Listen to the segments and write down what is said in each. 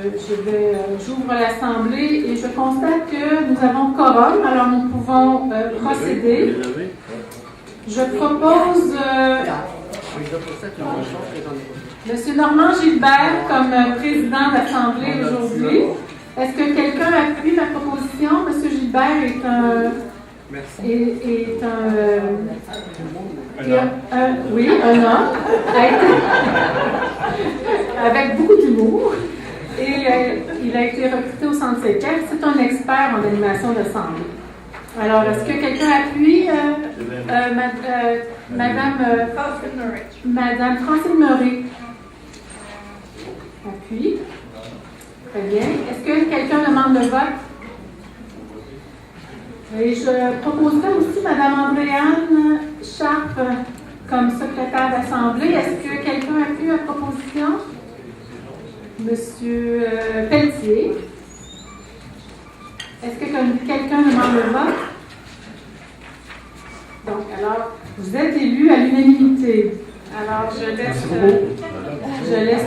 J'ouvre l'Assemblée et je constate que nous avons quorum, alors nous pouvons procéder. Je propose M. Normand Gilbert comme président de l'Assemblée aujourd'hui. Est-ce que quelqu'un appuie ma proposition? M. Gilbert est un... Oui, un homme, avec beaucoup d'humour. Et il a été recruté au Centre Séquel. C'est un expert en animation d'assemblée. Alors, est-ce que quelqu'un appuie Madame Francine Murray? Appuie. Très bien. Est-ce que quelqu'un demande le vote? Et je proposerai aussi Mme Andréane Sharp comme secrétaire d'Assemblée. Est-ce que quelqu'un appuie la proposition? Monsieur Pelletier. Est-ce que quelqu'un demande le vote? Donc, alors, vous êtes élu à l'unanimité. Alors, je laisse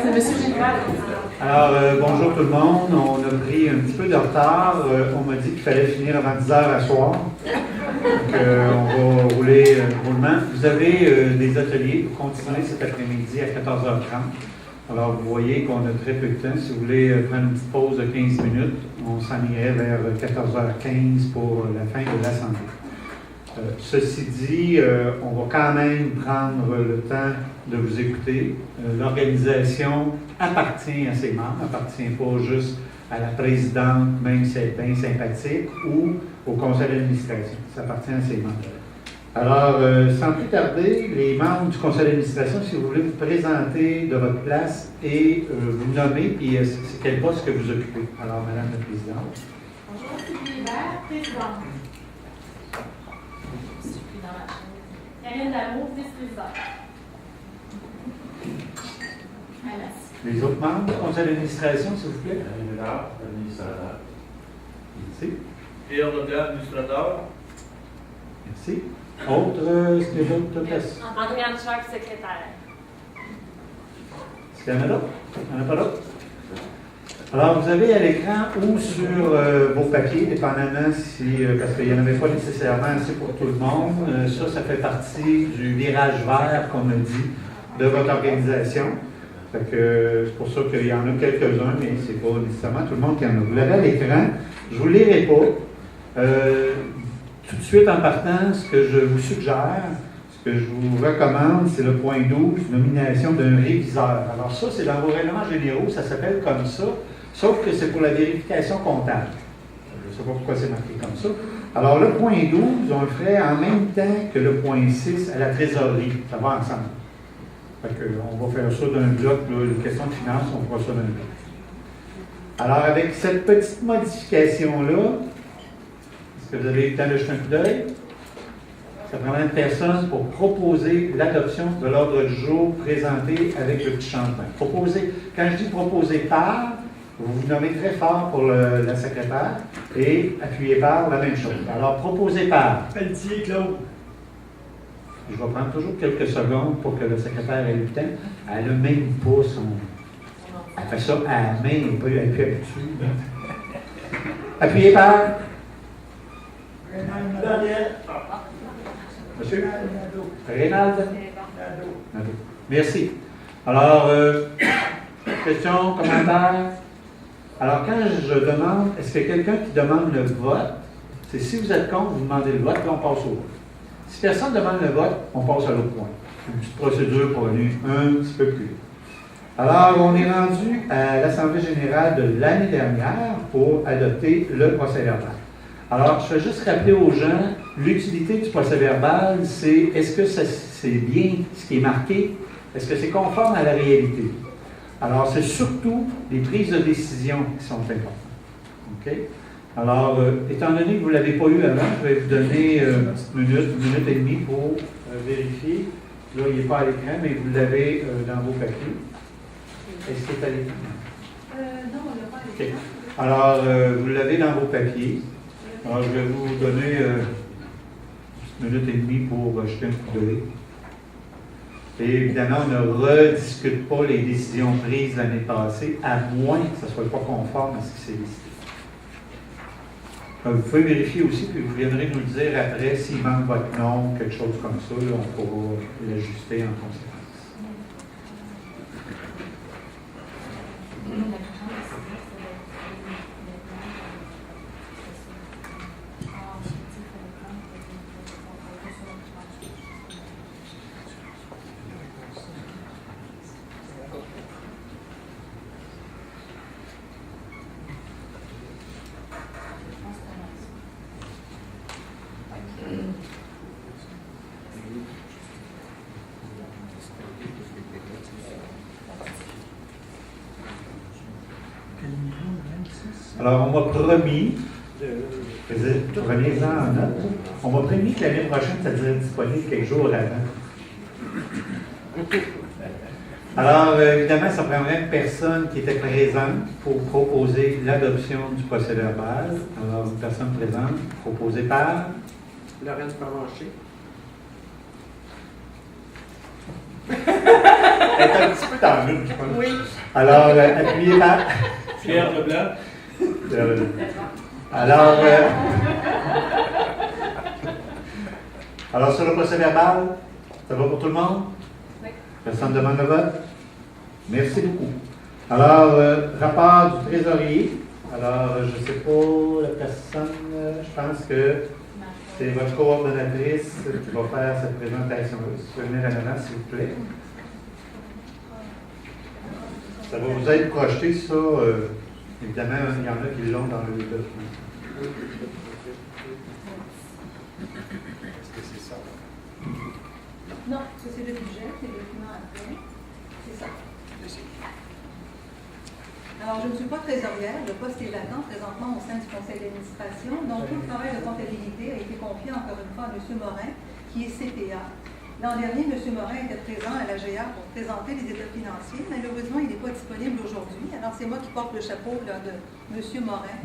M. Gilbert. Alors, bonjour tout le monde. On a pris un petit peu de retard. On m'a dit qu'il fallait finir avant 10 heures à soir. Donc, on va rouler le roulement. Vous avez des ateliers pour continuer cet après-midi à 14h30. Alors, vous voyez qu'on a très peu de temps. Si vous voulez prendre une petite pause de 15 minutes, on s'en irait vers 14h15 pour la fin de l'Assemblée. Ceci dit, on va quand même prendre le temps de vous écouter. L'organisation appartient à ses membres, appartient pas juste à la présidente, même si elle est bien sympathique, ou au conseil d'administration. Ça appartient à ses membres. Alors, sans plus tarder, les membres du conseil d'administration, si vous voulez vous présenter de votre place et vous nommer, puis c'est quel poste que vous occupez. Alors, Madame la Présidente. Bonjour, Sylvie Hébert, présidente. Karine Lamour, vice-présidente. Les autres membres du conseil d'administration, s'il vous plaît. Administrateur. Merci. Pierre Lebrun, administrateur. Merci. Autres places. Andréane Sharp, secrétaire. Est-ce qu'il y en a d'autres? Il n'y en a pas d'autres? Alors, vous avez à l'écran ou sur vos papiers, dépendamment si, parce qu'il n'y en avait pas nécessairement assez pour tout le monde. Ça fait partie du virage vert, comme on dit, de votre organisation. Fait que c'est pour ça qu'il y en a quelques-uns, mais ce n'est pas nécessairement tout le monde qui en a. Vous l'avez à l'écran. Je ne vous le lirai pas. Tout de suite en partant, ce que je vous suggère, ce que je vous recommande, c'est le point 12, nomination d'un réviseur. Alors ça, c'est dans vos règlements généraux, ça s'appelle comme ça, sauf que c'est pour la vérification comptable. Je ne sais pas pourquoi c'est marqué comme ça. Alors le point 12, on le ferait en même temps que le point 6 à la trésorerie. Ça va ensemble. Fait que, on va faire ça d'un bloc, là, les questions de finances, on fera ça d'un bloc. Alors avec cette petite modification-là, est-ce que vous avez eu le temps de jeter un coup d'œil? Ça prendra une personne pour proposer l'adoption de l'ordre du jour présenté avec le petit changement. Proposer, quand je dis proposer par, vous vous nommez très fort pour la secrétaire et appuyez par la même chose. Alors, proposer par. Pelletier, Claude. Je vais prendre toujours quelques secondes pour que le secrétaire ait le temps. Elle n'a même pas son. Elle fait ça à la main, elle n'est plus habituée. Appuyez par. Monsieur? Rénald? Merci. Alors, questions, commentaires? Alors, quand je demande, est-ce qu'il y a quelqu'un qui demande le vote? C'est si vous êtes contre, vous demandez le vote, puis on passe au vote. Si personne ne demande le vote, on passe à l'autre point. Une petite procédure pour aller un petit peu plus vite. Alors, on est rendu à l'Assemblée générale de l'année dernière pour adopter le procès-verbal. Alors, je vais juste rappeler aux gens, l'utilité du procès-verbal, c'est est-ce que c'est bien ce qui est marqué? Est-ce que c'est conforme à la réalité? Alors, c'est surtout les prises de décision qui sont importantes. OK? Alors, étant donné que vous ne l'avez pas eu avant, je vais vous donner une minute et demie pour vérifier. Là, il n'est pas à l'écran, mais vous l'avez dans vos papiers. Est-ce qu'il est à l'écran? Non, on l'a pas à l'écran. OK. Alors, vous l'avez dans vos papiers. Alors, je vais vous donner une minute et demie pour jeter un coup d'œil. Et évidemment, on ne rediscute pas les décisions prises l'année passée, à moins que ce ne soit pas conforme à ce qui s'est listé. Vous pouvez vérifier aussi, puis vous viendrez nous le dire après s'il manque votre nom, quelque chose comme ça, là, on pourra l'ajuster en conséquence. Alors, on m'a promis, prenez-en en note, on m'a promis que l'année prochaine, ça serait disponible quelques jours avant. Alors, évidemment, ça prendrait une personne qui était présente pour proposer l'adoption du procès-verbal. Alors, une personne présente, proposée par Laurence Parmancher. Elle est un petit peu dans l'une, je pense. Oui. Alors, appuyez par Pierre Leblanc. Alors, sur le procès-verbal, ça va pour tout le monde? Oui. Personne ne demande le vote? Merci beaucoup. Alors, rapport du trésorier. Alors, je ne sais pas, la personne, je pense que c'est votre coordonnatrice qui va faire cette présentation-là. Si vous venez en avant, s'il vous plaît. Ça va vous être projeté, ça. Évidemment, il y en a qui l'ont dans le document. Est-ce que c'est ça? Non, ça c'est le budget, c'est le document après. C'est ça. Alors, je ne suis pas trésorière, le poste est vacant présentement au sein du conseil d'administration, donc tout le travail de comptabilité a été confié encore une fois à M. Morin, qui est CPA. L'an dernier, M. Morin était présent à l'AGA pour présenter les états financiers. Malheureusement, il n'est pas disponible aujourd'hui. Alors, c'est moi qui porte le chapeau là, de M. Morin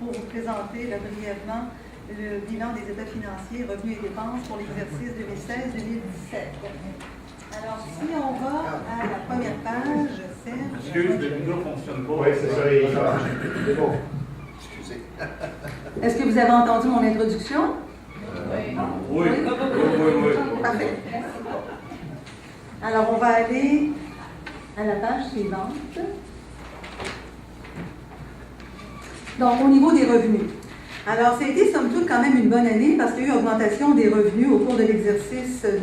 pour vous présenter là, brièvement le bilan des états financiers, revenus et dépenses pour l'exercice 2016-2017. Alors, si on va à la première page, Serge... Excuse, le micro ne fonctionne pas. Oui, c'est ça. C'est bon. Excusez. Est-ce que vous avez entendu mon introduction? Oui. Parfait. Alors, on va aller à la page suivante. Donc, au niveau des revenus. Alors, ça a été, somme toute, quand même une bonne année parce qu'il y a eu augmentation des revenus au cours de l'exercice 2016-2017.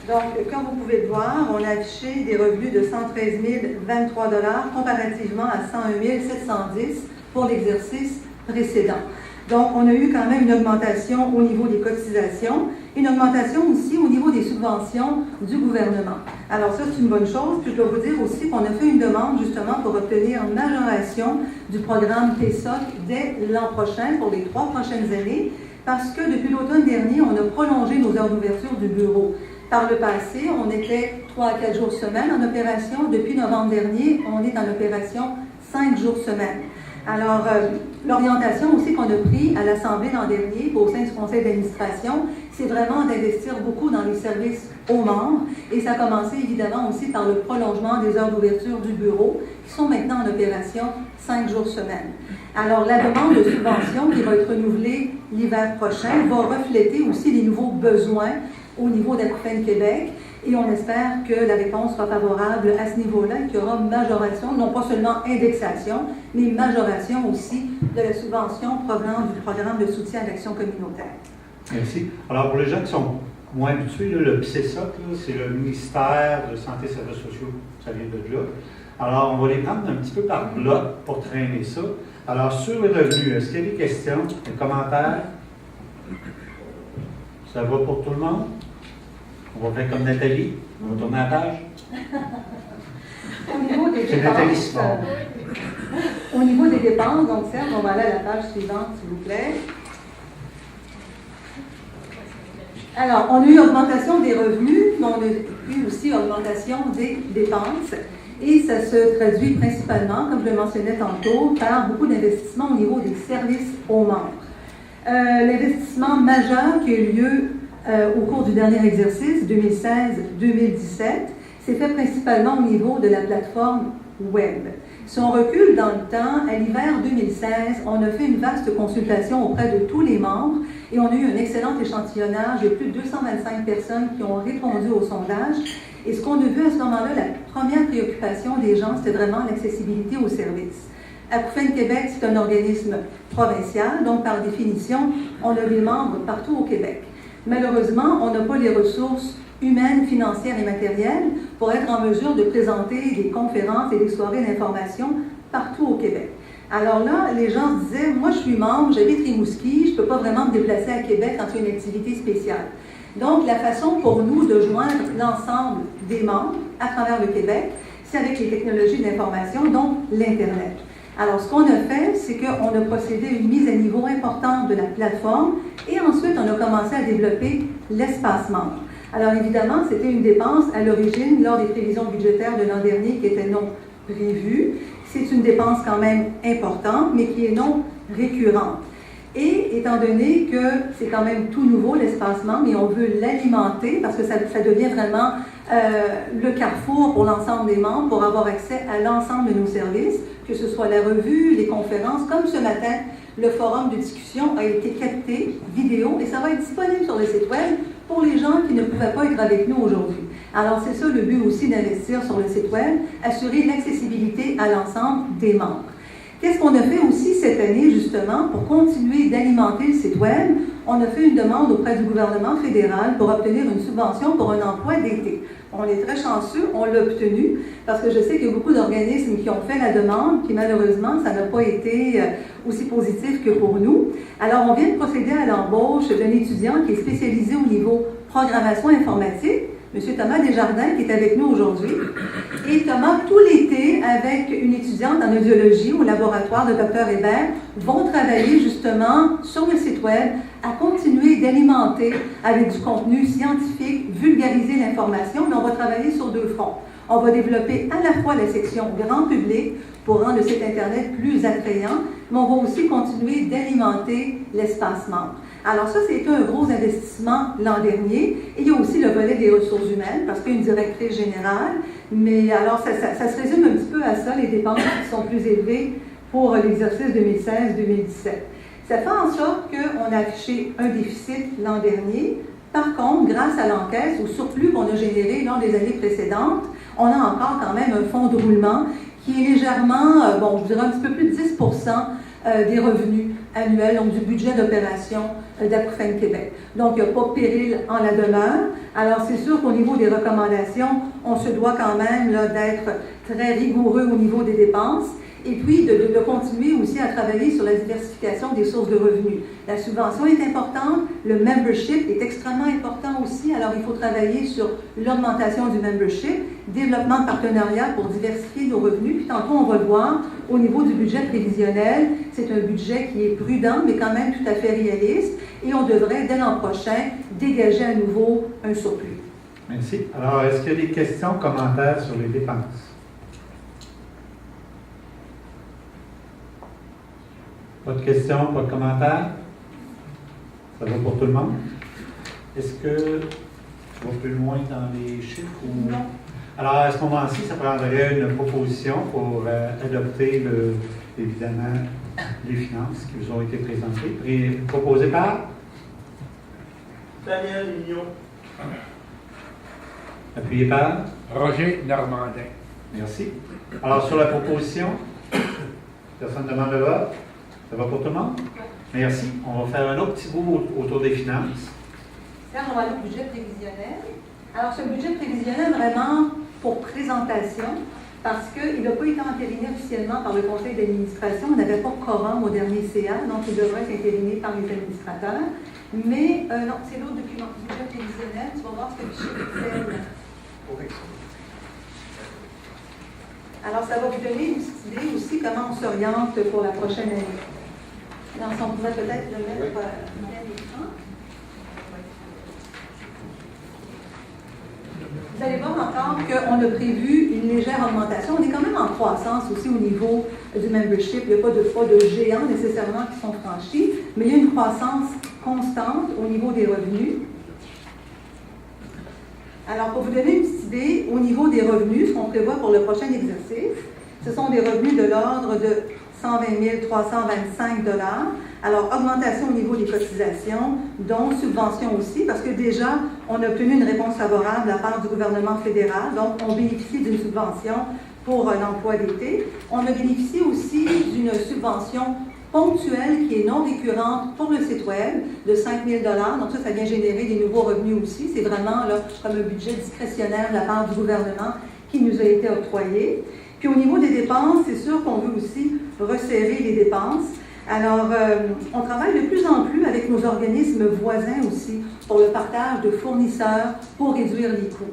Donc, comme vous pouvez le voir, on a affiché des revenus de 113 023 $ comparativement à 101 710 pour l'exercice précédent. Donc, on a eu quand même une augmentation au niveau des cotisations, une augmentation aussi au niveau des subventions du gouvernement. Alors ça, c'est une bonne chose. Puis je dois vous dire aussi qu'on a fait une demande justement pour obtenir une majoration du programme TESOC dès l'an prochain, pour les 3 prochaines années, parce que depuis l'automne dernier, on a prolongé nos heures d'ouverture du bureau. Par le passé, on était 3 à 4 jours semaine en opération. Depuis novembre dernier, on est en opération 5 jours semaine. Alors, l'orientation aussi qu'on a prise à l'Assemblée l'an dernier au sein du conseil d'administration, c'est vraiment d'investir beaucoup dans les services aux membres. Et ça a commencé évidemment aussi par le prolongement des heures d'ouverture du bureau, qui sont maintenant en opération 5 jours semaine. Alors, la demande de subvention qui va être renouvelée l'hiver prochain va refléter aussi les nouveaux besoins au niveau d'Acouphènes Québec. Et on espère que la réponse sera favorable à ce niveau-là, qu'il y aura majoration, non pas seulement indexation, mais majoration aussi de la subvention provenant du programme de soutien à l'action communautaire. Merci. Alors, pour les gens qui sont moins habitués, là, le PSESOC, c'est le ministère de Santé et Services sociaux. Ça vient de là. Alors, on va les prendre un petit peu par bloc pour traîner ça. Alors, sur les revenus, est-ce qu'il y a des questions, des commentaires? Ça va pour tout le monde? On va faire comme Nathalie. On va tourner la page. Au niveau des C'est Nathalie dépenses, Simon. au niveau des dépenses, donc Serge, on va aller à la page suivante, s'il vous plaît. Alors, on a eu augmentation des revenus, mais on a eu aussi augmentation des dépenses. Et ça se traduit principalement, comme je le mentionnais tantôt, par beaucoup d'investissements au niveau des services aux membres. L'investissement majeur qui a eu lieu au cours du dernier exercice 2016-2017 s'est fait principalement au niveau de la plateforme web. Si on recule dans le temps, à l'hiver 2016, on a fait une vaste consultation auprès de tous les membres et on a eu un excellent échantillonnage de plus de 225 personnes qui ont répondu au sondage. Et ce qu'on a vu à ce moment-là, la première préoccupation des gens, c'était vraiment l'accessibilité aux services. Acouphènes Québec, c'est un organisme provincial, donc par définition, on a des membres partout au Québec. Malheureusement, on n'a pas les ressources humaines, financières et matérielles pour être en mesure de présenter des conférences et des soirées d'information partout au Québec. Alors là, les gens se disaient, moi je suis membre, j'habite Rimouski, je ne peux pas vraiment me déplacer à Québec quand il y a une activité spéciale. Donc la façon pour nous de joindre l'ensemble des membres à travers le Québec, c'est avec les technologies d'information, donc l'Internet. Alors, ce qu'on a fait, c'est qu'on a procédé à une mise à niveau importante de la plateforme et ensuite, on a commencé à développer l'espace membre. Alors, évidemment, c'était une dépense à l'origine, lors des prévisions budgétaires de l'an dernier, qui était non prévue. C'est une dépense quand même importante, mais qui est non récurrente. Et étant donné que c'est quand même tout nouveau, l'espace membre, et on veut l'alimenter, parce que ça devient vraiment le carrefour pour l'ensemble des membres, pour avoir accès à l'ensemble de nos services, que ce soit la revue, les conférences, comme ce matin, le forum de discussion a été capté, vidéo, et ça va être disponible sur le site web pour les gens qui ne pouvaient pas être avec nous aujourd'hui. Alors, c'est ça le but aussi d'investir sur le site web, assurer l'accessibilité à l'ensemble des membres. Qu'est-ce qu'on a fait aussi cette année, justement, pour continuer d'alimenter le site web? On a fait une demande auprès du gouvernement fédéral pour obtenir une subvention pour un emploi d'été. On est très chanceux, on l'a obtenu, parce que je sais qu'il y a beaucoup d'organismes qui ont fait la demande, puis malheureusement, ça n'a pas été aussi positif que pour nous. Alors, on vient de procéder à l'embauche d'un étudiant qui est spécialisé au niveau programmation informatique, M. Thomas Desjardins, qui est avec nous aujourd'hui. Et Thomas, tout l'été, avec une étudiante en audiologie au laboratoire de Dr Hébert, vont travailler justement sur le site web à continuer d'alimenter avec du contenu scientifique, vulgariser l'information, mais on va travailler sur deux fronts. On va développer à la fois la section grand public pour rendre le site Internet plus attrayant, mais on va aussi continuer d'alimenter l'espace membre. Alors ça, c'était un gros investissement l'an dernier. Et il y a aussi le volet des ressources humaines, parce qu'il y a une directrice générale. Mais alors, ça se résume un petit peu à ça, les dépenses qui sont plus élevées pour l'exercice 2016-2017. Ça fait en sorte qu'on a affiché un déficit l'an dernier. Par contre, grâce à l'encaisse, au surplus qu'on a généré lors des années précédentes, on a encore quand même un fonds de roulement qui est légèrement, je dirais un petit peu plus de 10 des revenus annuels, donc du budget d'opération d'Acouphènes Québec. Donc, il n'y a pas de péril en la demeure. Alors, c'est sûr qu'au niveau des recommandations, on se doit quand même d'être très rigoureux au niveau des dépenses. Et puis, de continuer aussi à travailler sur la diversification des sources de revenus. La subvention est importante, le membership est extrêmement important aussi, alors il faut travailler sur l'augmentation du membership, développement de partenariats pour diversifier nos revenus, puis tantôt on va le voir, au niveau du budget prévisionnel, c'est un budget qui est prudent, mais quand même tout à fait réaliste, et on devrait, dès l'an prochain, dégager à nouveau un surplus. Merci. Alors, est-ce qu'il y a des questions, commentaires sur les dépenses? Pas de questions, pas de commentaires? Ça va pour tout le monde? Est-ce que tu vas plus loin dans les chiffres? Ou... Non. Alors, à ce moment-ci, ça prendrait une proposition pour adopter, évidemment, les finances qui vous ont été présentées. Proposées par? Daniel Mignon. Appuyé par? Roger Normandin. Merci. Alors, sur la proposition, personne ne demande le vote? Ça va pour tout le monde? Merci. On va faire un autre petit bout autour des finances. Là, on va aller au budget prévisionnel. Alors, ce budget prévisionnel, vraiment pour présentation, parce qu'il n'a pas été entériné officiellement par le conseil d'administration. On n'avait pas de quorum au dernier CA, donc il devrait être entériné par les administrateurs. Mais, non, c'est l'autre document, budget prévisionnel. Tu vas voir ce que le chiffre fait. Alors, ça va vous donner une petite idée aussi comment on s'oriente pour la prochaine année. Alors, si on pouvait peut-être le mettre à l'écran. Vous allez voir encore qu'on a prévu une légère augmentation. On est quand même en croissance aussi au niveau du membership. Il n'y a pas de géants nécessairement qui sont franchis, mais il y a une croissance constante au niveau des revenus. Alors, pour vous donner une petite idée, au niveau des revenus, ce qu'on prévoit pour le prochain exercice, ce sont des revenus de l'ordre de 120 325 $. Alors, augmentation au niveau des cotisations, dont subvention aussi, parce que déjà, on a obtenu une réponse favorable de la part du gouvernement fédéral. Donc, on bénéficie d'une subvention pour un emploi d'été. On a bénéficié aussi d'une subvention ponctuelle qui est non récurrente pour le site web de 5 000 $. Donc ça vient générer des nouveaux revenus aussi. C'est vraiment là, comme un budget discrétionnaire de la part du gouvernement qui nous a été octroyé. Puis au niveau des dépenses, c'est sûr qu'on veut aussi resserrer les dépenses. Alors, on travaille de plus en plus avec nos organismes voisins aussi pour le partage de fournisseurs pour réduire les coûts.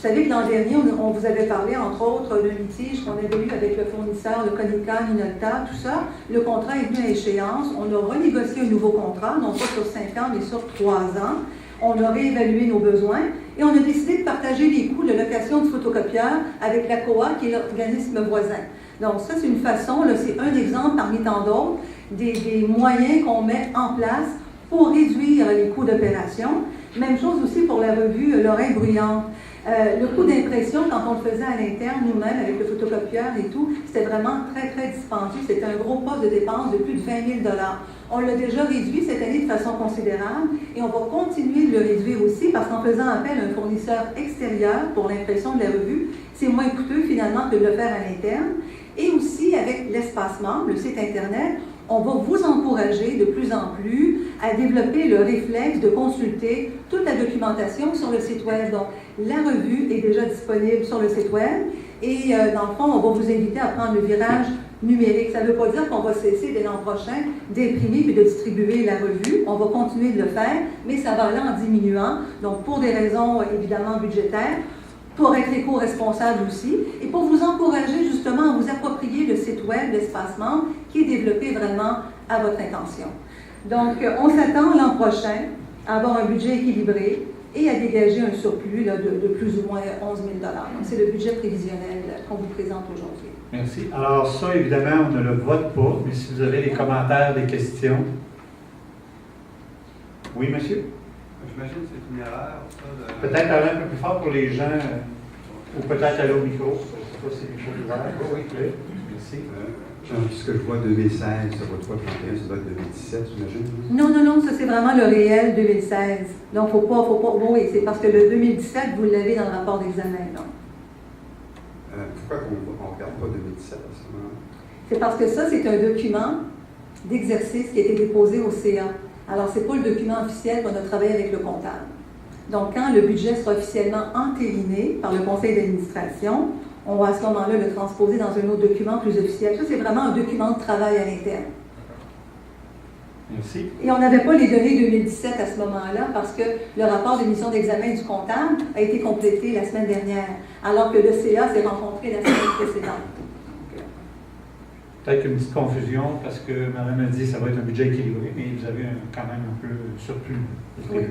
Vous savez que l'an dernier, on vous avait parlé, entre autres, d'un litige qu'on avait eu avec le fournisseur, le Konica, Minolta, tout ça. Le contrat est venu à échéance. On a renégocié un nouveau contrat, non pas sur 5 ans, mais sur 3 ans. On a réévalué nos besoins et on a décidé de partager les coûts de location du photocopieur avec la COA, qui est l'organisme voisin. Donc ça, c'est une façon, là, c'est un exemple parmi tant d'autres, des moyens qu'on met en place pour réduire les coûts d'opération. Même chose aussi pour la revue L'Oreille bruyante. Le coût d'impression, quand on le faisait à l'interne, nous-mêmes, avec le photocopieur et tout, c'était vraiment très, très dispendieux. C'était un gros poste de dépenses de plus de 20 000 $. On l'a déjà réduit cette année de façon considérable et on va continuer de le réduire aussi parce qu'en faisant appel à un fournisseur extérieur pour l'impression de la revue, c'est moins coûteux finalement que de le faire à l'interne. Et aussi, avec l'espace membre, le site Internet, on va vous encourager de plus en plus à développer le réflexe de consulter toute la documentation sur le site web. Donc, la revue est déjà disponible sur le site web et dans le fond, on va vous inviter à prendre le virage numérique. Ça ne veut pas dire qu'on va cesser dès l'an prochain d'imprimer et de distribuer la revue. On va continuer de le faire, mais ça va aller en diminuant. Donc, pour des raisons évidemment budgétaires, pour être éco-responsable aussi, et pour vous encourager justement à vous approprier le site web, l'espace membre, qui est développé vraiment à votre intention. Donc, on s'attend l'an prochain à avoir un budget équilibré et à dégager un surplus là, de plus ou moins 11 000 $. Donc, c'est le budget prévisionnel qu'on vous présente aujourd'hui. Merci. Alors ça, évidemment, on ne le vote pas, mais si vous avez des commentaires, des questions. Oui, monsieur? J'imagine que c'est une erreur, ça. Peut-être aller un peu plus fort pour les gens, ou peut-être aller au micro. Je ne sais pas si le micro est ouvert. Oui, oui. Merci. Puisque je vois 2016, ça va 331, ça doit être 2017, j'imagine. Non, ça c'est vraiment le réel 2016. Donc, faut pas, oui, c'est parce que le 2017, vous l'avez dans le rapport d'examen, non? Pourquoi on ne regarde pas 2017 à ce moment-là? C'est parce que ça, c'est un document d'exercice qui a été déposé au CA. Alors, ce n'est pas le document officiel qu'on a travaillé avec le comptable. Donc, quand le budget sera officiellement entériné par le conseil d'administration, on va à ce moment-là le transposer dans un autre document plus officiel. Ça, c'est vraiment un document de travail à l'interne. Merci. Et on n'avait pas les données 2017 à ce moment-là parce que le rapport de mission d'examen du comptable a été complété la semaine dernière, alors que le CA s'est rencontré la semaine précédente. Peut-être une petite confusion parce que Mme a dit que ça va être un budget équilibré, mais vous avez quand même un peu surplus. Oui.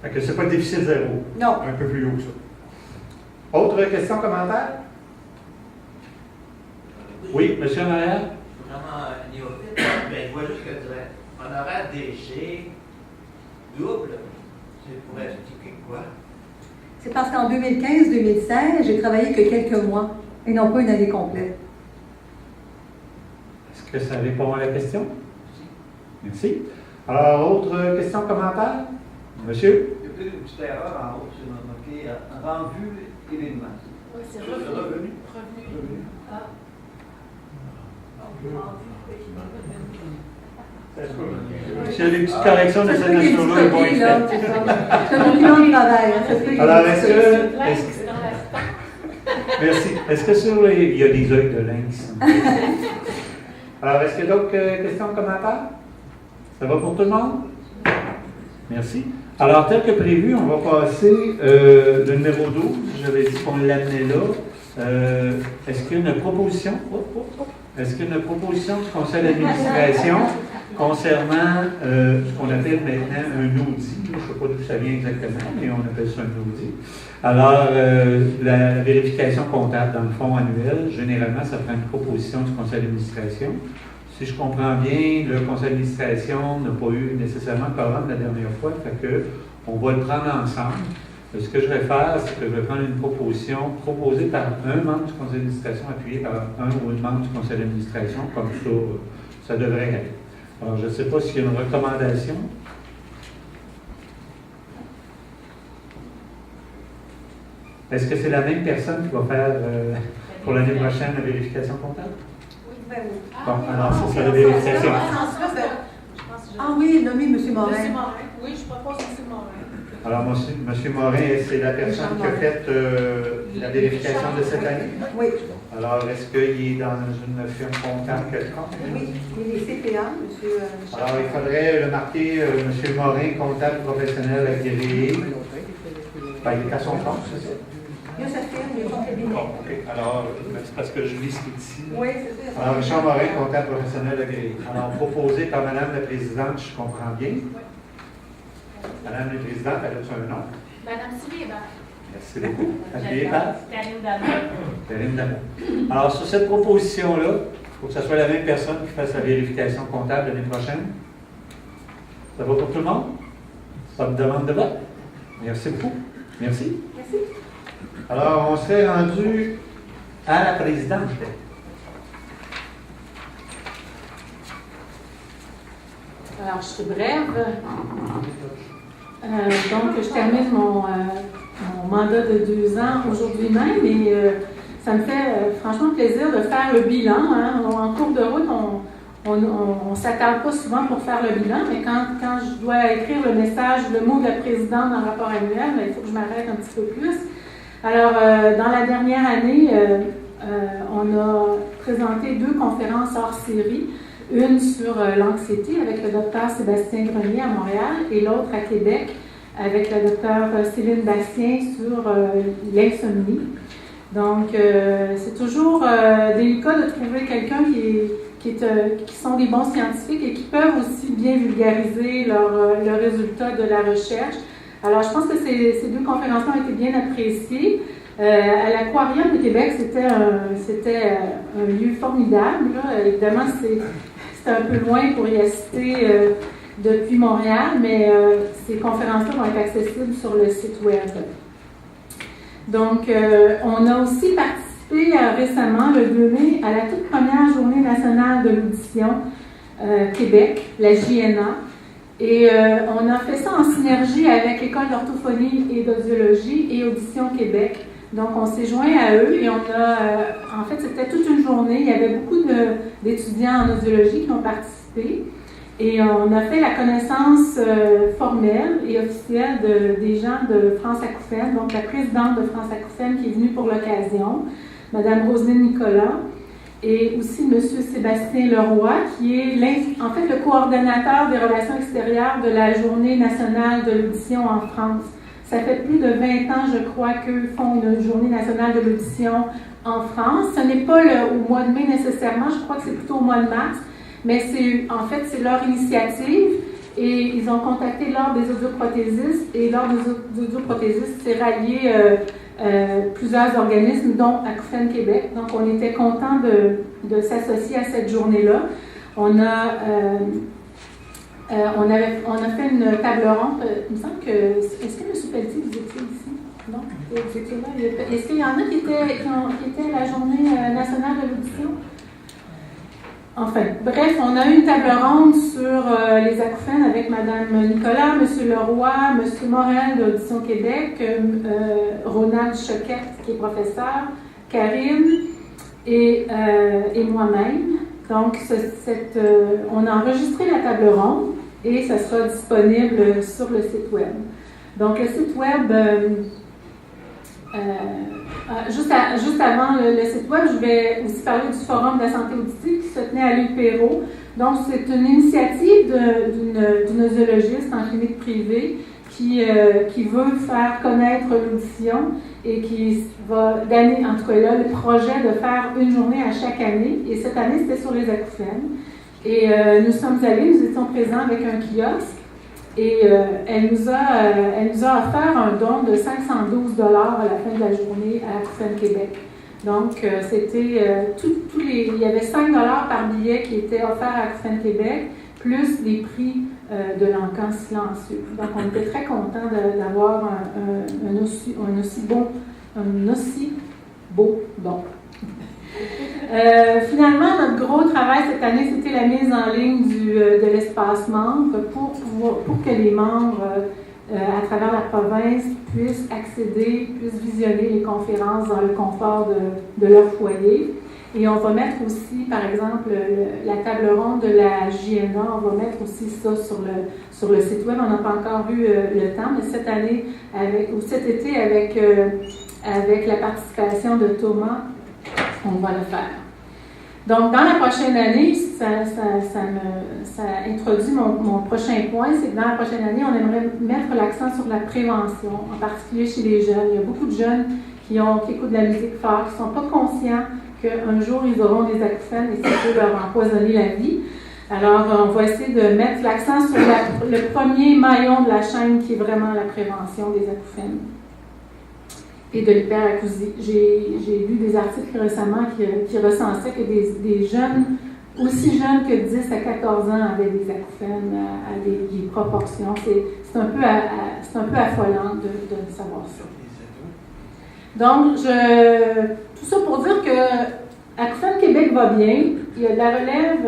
Fait que c'est pas le déficit zéro. Non. Un peu plus haut que ça. Autre question, commentaire? Oui, M. Marielle? Vraiment néophyte, mais je vois juste que tu honoraire DG double, c'est pour expliquer quoi? C'est parce qu'en 2015-2016, j'ai travaillé que quelques mois et non pas une année complète. Est-ce que ça répond à la question? Merci. Alors, autre question, commentaire? Monsieur? Il y a peut-être une petite erreur en haut, c'est marqué rendu événement. Oui, c'est Revenu. Revenu. Ah. S'il y a des petites corrections de Ça se cette peut qu'il y ait nature-là, des ils vont copies, être là, faites. c'est ça. C'est un document de travail. Hein, ça se peut qu'il y ait Alors, des est-ce petites que... Lynx est-ce- dans la Merci. Est-ce que sur les... Il y a des œils de lynx. Alors, est-ce qu'il y a d'autres questions, commentaires? Ça va pour tout le monde? Merci. Alors, tel que prévu, on va passer le numéro 12. J'avais dit qu'on l'amenait là. Est-ce qu'il y a une proposition? Est-ce qu'il y a une proposition du conseil d'administration concernant ce qu'on appelle maintenant un audit? Je ne sais pas d'où ça vient exactement, mais on appelle ça un audit. Alors, la vérification comptable, dans le fond annuel, généralement, ça prend une proposition du conseil d'administration. Si je comprends bien, le conseil d'administration n'a pas eu nécessairement de quorum la dernière fois, fait que on va le prendre ensemble. Ce que je vais faire, c'est que je vais prendre une proposition proposée par un membre du conseil d'administration, appuyée par un ou une membre du conseil d'administration, comme ça devrait aller. Alors, je ne sais pas s'il y a une recommandation. Est-ce que c'est la même personne qui va faire pour l'année prochaine la vérification comptable? Ben oui. Bon, alors ça sera la vérification. Ah oui, nommé M. Morin. Monsieur Morin. Oui, je propose M. Morin. Alors, M. Morin, c'est la personne qui a fait la vérification de cette année? Oui. Alors, est-ce qu'il est dans une firme comptable quelconque? Oui, il est CPA, M. Alors, il faudrait le marquer M. Morin, comptable professionnel agréé. Ben, il est à son compte, c'est ça? Il y a sa firme, il y a son cabinet. Bon, OK. Alors, c'est parce que je lis ce qui est ici. Oui, c'est ça. Alors, Richard Morin, comptable professionnel agréé. Alors, proposé par Mme la Présidente, je comprends bien. Madame la Présidente, elle a-tu un nom? Madame Sylvie, Merci beaucoup. Appuyé par Karine Damon. Karine Damon. Alors, sur cette proposition-là, il faut que ce soit la même personne qui fasse la vérification comptable l'année prochaine. Ça va pour tout le monde? Pas de demande de vote? Merci beaucoup. Merci. Merci. Alors, on serait rendu à la présidente. Alors, je serai brève. Donc, je termine mon mandat de 2 ans aujourd'hui même et ça me fait franchement plaisir de faire le bilan. Hein. En cours de route, on ne s'attarde pas souvent pour faire le bilan, mais quand je dois écrire le message, le mot de la présidente dans le rapport annuel, il faut que je m'arrête un petit peu plus. Alors, dans la dernière année, on a présenté 2 conférences hors série. Une sur l'anxiété avec le docteur Sébastien Grenier à Montréal et l'autre à Québec avec le docteur Céline Bastien sur l'insomnie. Donc, c'est toujours délicat de trouver quelqu'un qui sont des bons scientifiques et qui peuvent aussi bien vulgariser leurs résultats de la recherche. Alors, je pense que ces 2 conférences-là ont été bien appréciées. À l'Aquarium de Québec, c'était un lieu formidable. Là. Évidemment, c'est un peu loin pour y assister depuis Montréal, mais ces conférences-là vont être accessibles sur le site web. Donc, on a aussi participé récemment, le 2 mai, à la toute première journée nationale de l'audition Québec, la JNA. Et on a fait ça en synergie avec l'École d'orthophonie et d'audiologie et Audition Québec. Donc, on s'est joint à eux et on a, en fait, c'était toute une journée. Il y avait beaucoup d'étudiants en audiologie qui ont participé. Et on a fait la connaissance formelle et officielle des gens de France Acouphènes, donc la présidente de France Acouphènes qui est venue pour l'occasion, Mme Roselyne Nicolas, et aussi M. Sébastien Leroy, qui est en fait le coordonnateur des relations extérieures de la Journée nationale de l'audition en France. Ça fait plus de 20 ans, je crois, qu'eux font une Journée nationale de l'audition en France. Ce n'est pas au mois de mai nécessairement, je crois que c'est plutôt au mois de mars, mais c'est leur initiative et ils ont contacté l'Ordre des audioprothésistes et l'Ordre des audioprothésistes s'est rallié plusieurs organismes, dont Acouphènes Québec. Donc, on était contents de s'associer à cette journée-là. On a fait une table ronde. Il me semble que... Est-ce que M. Pelletier, vous étiez ici? Non? Vous étiez là? Est-ce qu'il y en a qui étaient à la Journée nationale de l'audition? Enfin, bref, on a eu une table ronde sur les acouphènes avec Mme Nicolas, M. Leroy, M. Morel d'Audition Québec, Ronald Choquette, qui est professeur, Karine et moi-même. Donc, on a enregistré la table ronde et ça sera disponible sur le site web. Donc, le site web, juste avant le site web, je vais aussi parler du Forum de la santé auditive qui se tenait à l'île Perrot. Donc, c'est une initiative d'une audiologiste en clinique privée qui veut faire connaître l'audition et qui va donner, en tout cas là, le projet de faire une journée à chaque année. Et cette année, c'était sur les acouphènes. Et nous sommes allés, nous étions présents avec un kiosque. Et elle nous a offert un don de 512 $ à la fin de la journée à Acouphènes Québec. Donc, c'était il y avait 5 $ par billet qui était offert à Acouphènes Québec, plus les prix de l'encan silencieux. Donc, on était très contents d'avoir un aussi beau don. Finalement, notre gros travail cette année, c'était la mise en ligne de l'espace membre pour que les membres à travers la province puissent accéder, puissent visionner les conférences dans le confort de leur foyer. Et on va mettre aussi, par exemple, la table ronde de la JNA, on va mettre aussi ça sur le site web. On n'a pas encore eu le temps, mais cette année, cet été, avec la participation de Thomas, on va le faire. Donc, dans la prochaine année, ça introduit mon prochain point, c'est que dans la prochaine année, on aimerait mettre l'accent sur la prévention, en particulier chez les jeunes. Il y a beaucoup de jeunes qui écoutent de la musique fort, qui ne sont pas conscients qu'un jour, ils auront des acouphènes et ça peut leur empoisonner la vie. Alors, on va essayer de mettre l'accent sur le premier maillon de la chaîne qui est vraiment la prévention des acouphènes et de l'hyperacousie. J'ai lu des articles récemment qui recensaient que des jeunes, aussi jeunes que 10 à 14 ans, avaient des acouphènes à des proportions. C'est un peu affolant de savoir ça. Donc, tout ça pour dire que Acouphènes Québec va bien. Il y a de la relève,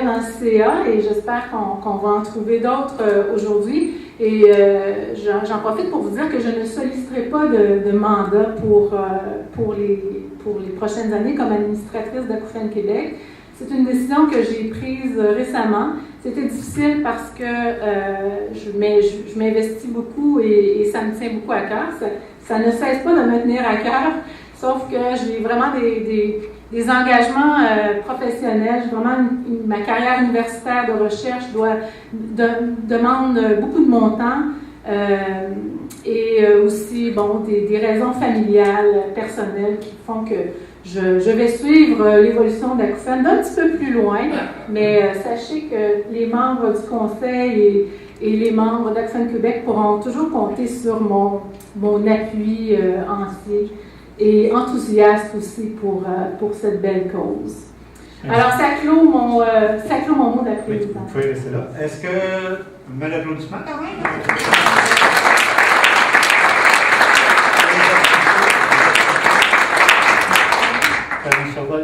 dans le CA et j'espère qu'on va en trouver d'autres aujourd'hui. Et j'en profite pour vous dire que je ne solliciterai pas de mandat pour les prochaines années comme administratrice d'Acouphènes Québec. C'est une décision que j'ai prise récemment. C'était difficile parce que je m'investis beaucoup et ça me tient beaucoup à cœur. Ça ne cesse pas de me tenir à cœur, sauf que j'ai vraiment des engagements professionnels. Ma carrière universitaire de recherche demande beaucoup de mon temps et aussi des raisons familiales, personnelles qui font que je vais suivre l'évolution d'Acouphènes d'un petit peu plus loin, mais sachez que les membres du conseil et les membres d'Acouphènes Québec pourront toujours compter sur mon appui entier et enthousiaste aussi pour cette belle cause. Alors, ça clôt mon mot d'appui. Vous pouvez rester là. Est-ce que... On met l'applaudissement quand même?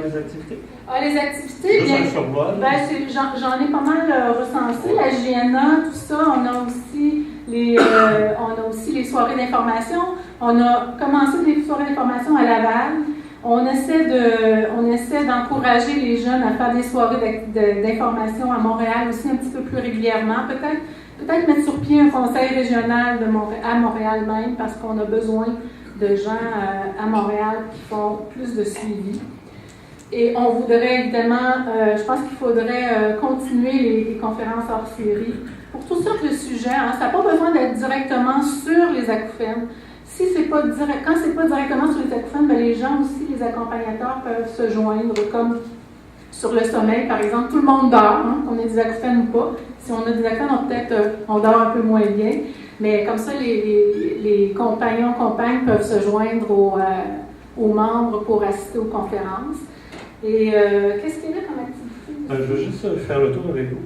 Les activités? Les activités, bien, j'en ai pas mal recensé. La JNA, tout ça, on a aussi les soirées d'information. On a commencé des soirées d'information à Laval. On essaie d'encourager les jeunes à faire des soirées d'information à Montréal aussi un petit peu plus régulièrement. Peut-être mettre sur pied un conseil régional à Montréal même, parce qu'on a besoin de gens à Montréal qui font plus de suivi. Et on voudrait évidemment, je pense qu'il faudrait continuer les conférences hors série pour toutes sortes de sujets. Ça n'a pas besoin d'être directement sur les acouphènes. Quand c'est pas directement sur les acouphènes, les gens aussi, les accompagnateurs peuvent se joindre, comme sur le sommeil, par exemple. Tout le monde dort, qu'on ait des acouphènes ou pas. Si on a des acouphènes, on dort un peu moins bien. Mais comme ça, les compagnons, compagnes peuvent se joindre aux membres pour assister aux conférences. Et qu'est-ce qu'il y a comme activité? Je veux juste faire le tour avec vous.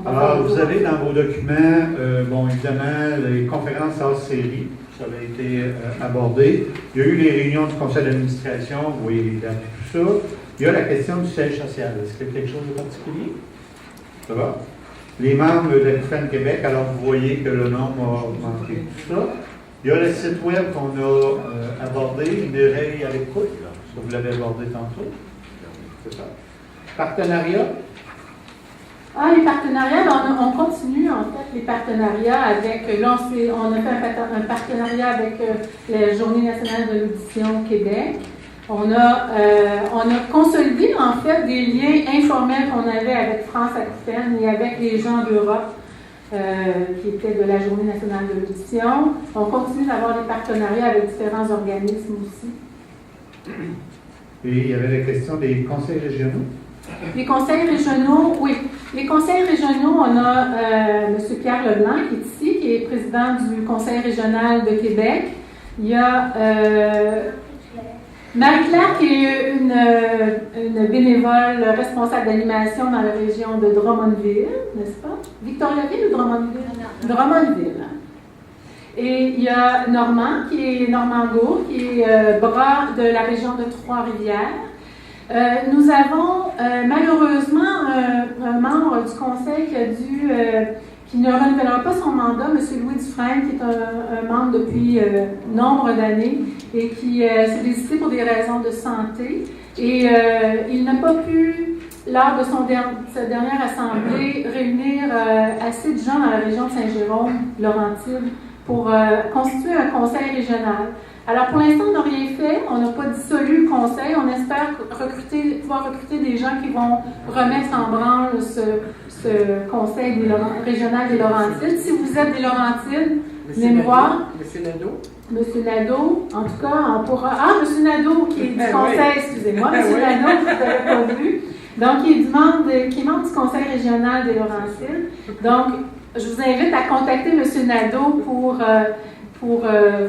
Alors, vous avez dans vos documents, évidemment, les conférences hors série, ça avait été abordé. Il y a eu les réunions du conseil d'administration, vous voyez les dates et tout ça. Il y a la question du siège social. Est-ce qu'il y a quelque chose de particulier? Ça va? Les membres d'Acouphènes Québec, alors vous voyez que le nombre a augmenté, tout ça. Il y a le site web qu'on a abordé, une oreille à l'écoute, ça vous l'avez abordé tantôt. C'est ça. Partenariat? Les partenariats, on continue en fait les partenariats avec, là on a fait un partenariat avec la Journée nationale de l'audition Québec. On a consolidé en fait des liens informels qu'on avait avec France Acouphènes et avec les gens d'Europe qui étaient de la Journée nationale de l'audition. On continue d'avoir des partenariats avec différents organismes aussi. Et il y avait la question des conseils régionaux. Les conseils régionaux, oui. Les conseils régionaux, on a M. Pierre Leblanc qui est ici, qui est président du Conseil régional de Québec. Il y a Marie-Claire qui est une bénévole responsable d'animation dans la région de Drummondville, n'est-ce pas? Victoriaville ou Drummondville? Drummondville. Et il y a Normand Gour, qui est bras de la région de Trois-Rivières. Nous avons malheureusement un membre du conseil qui ne renouvellera pas son mandat, M. Louis Dufresne, qui est un membre depuis nombre d'années et qui s'est désisté pour des raisons de santé. Et il n'a pas pu, lors de sa dernière assemblée, réunir assez de gens dans la région de Saint-Jérôme-Laurentide pour constituer un conseil régional. Alors, pour l'instant, on n'a rien fait. On n'a pas dissolu le conseil. On espère pouvoir recruter des gens qui vont remettre en branle ce conseil régional des Laurentides. Si vous êtes des Laurentides, venez me voir. Monsieur Nadeau. Monsieur Nadeau, en tout cas, on pourra... Ah, Monsieur Nadeau, qui est du conseil, excusez-moi. Monsieur Nadeau, vous n'avez pas vu. Donc, qui est membre du conseil régional des Laurentides. Donc, je vous invite à contacter Monsieur Nadeau pour vous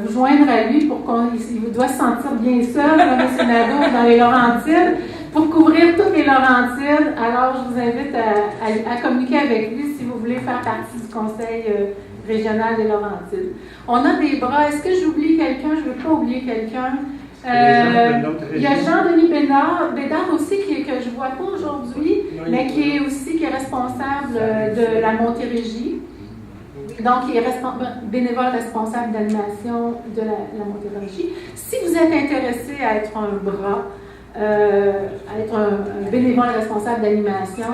joindre à lui, pour il doit se sentir bien seul, M. Nadeau, dans les Laurentides, pour couvrir toutes les Laurentides. Alors, je vous invite à communiquer avec lui si vous voulez faire partie du conseil régional des Laurentides. On a des bras. Est-ce que j'oublie quelqu'un? Je ne veux pas oublier quelqu'un. Il y a Jean-Denis Bédard aussi, que je ne vois pas aujourd'hui, mais qui est responsable de la Montérégie. Donc, il est bénévole responsable d'animation de la Montérégie. Si vous êtes intéressé à être un bras, à être un bénévole responsable d'animation,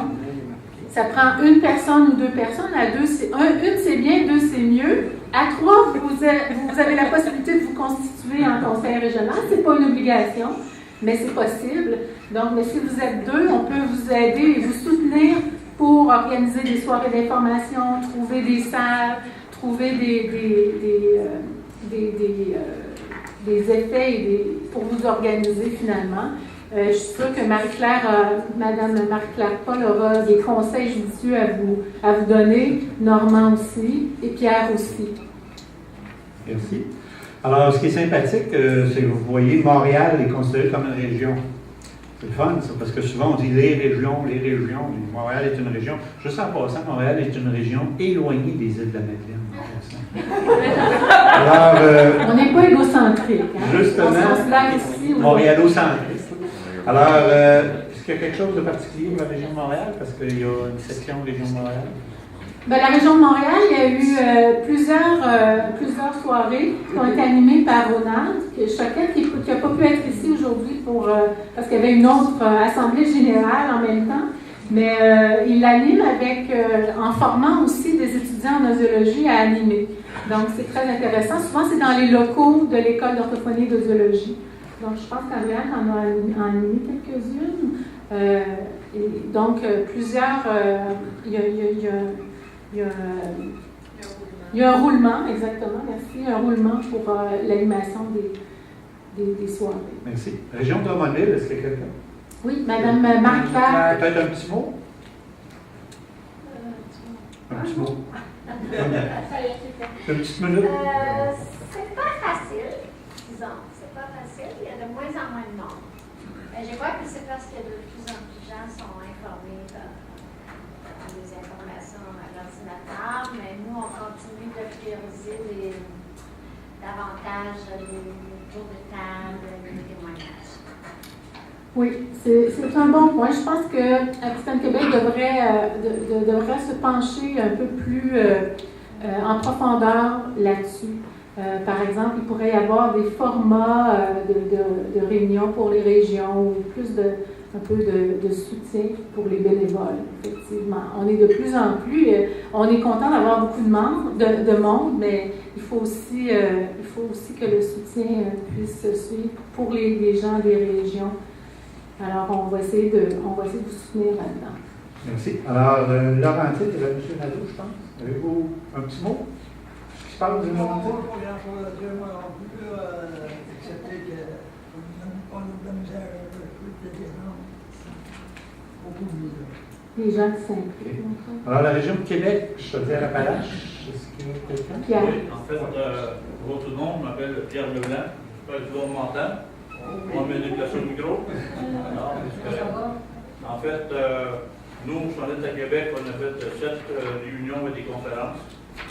ça prend une personne ou deux personnes. À deux, une c'est bien, deux c'est mieux. À trois, vous avez la possibilité de vous constituer en conseil régional. Ce n'est pas une obligation, mais c'est possible. Donc, mais si vous êtes deux, on peut vous aider et vous soutenir pour organiser des soirées d'information, trouver des salles, trouver des effets pour vous organiser finalement. Je suis sûre que Madame Marie-Claire Paul aura des conseils judicieux à vous donner, Normand aussi, et Pierre aussi. Merci. Alors, ce qui est sympathique, c'est que vous voyez, Montréal est considéré comme une région. C'est le fun, ça, parce que souvent on dit les régions. Montréal est une région. Juste en passant, Montréal est une région éloignée des îles de la Madeleine. Alors, on n'est pas égocentrique. Hein? Justement, montréalocentrique. Alors, est-ce qu'il y a quelque chose de particulier pour la région de Montréal? Parce qu'il y a une section région de Montréal. Bien, la région de Montréal, il y a eu plusieurs soirées qui ont été animées par Ronald Choquette, qui n'a pas pu être ici aujourd'hui parce qu'il y avait une autre assemblée générale en même temps. Mais il l'anime en formant aussi des étudiants en nosologie à animer. Donc, c'est très intéressant. Souvent, c'est dans les locaux de l'école d'orthophonie et de zoologie. Donc, je pense qu'Andréane en a animé quelques-unes. Donc, plusieurs... Il y a un roulement, exactement, merci. Un roulement pour l'animation des soirées. Merci. Région de Drummondville, est-ce qu'il y a quelqu'un? Oui, Mme Marie-Claire. Peut-être un petit mot? Un petit mot. Une petite minute. C'est pas facile, disons. C'est pas facile. Il y a de moins en moins de monde. Mais je crois que c'est parce que de plus en plus de gens sont informés des informations à l'ordinateur, mais nous, on continue de prioriser davantage les tours de table, les témoignages. Oui, c'est un bon point. Je pense que Aquitaine Québec devrait se pencher un peu plus en profondeur là-dessus. Par exemple, il pourrait y avoir des formats de réunions pour les régions ou un peu de soutien pour les bénévoles, effectivement. On est de plus en plus, on est content d'avoir beaucoup de monde, mais il faut aussi que le soutien puisse se suivre pour les gens des régions. Alors, on va essayer de vous soutenir là-dedans. Merci. Alors, Laurentide, M. Nadeau, je pense. Avez-vous un petit mot? Qui parle de Laurentide? Pas grand-chose à dire, moi non plus, excepté qu'on a de la misère à recruter des gens. Beaucoup de misère. Les gens qui s'impliquent. Alors, la région de Québec, Chaudière-Appalaches, est-ce qu'il y a quelqu'un? Pierre. Oui, en fait, votre nom, je m'appelle Pierre Leblanc. J'espère que tout le monde m'entend. On va me déplacer au micro. Alors, fait, nous, je suis à Québec, on a fait 7 réunions et des conférences.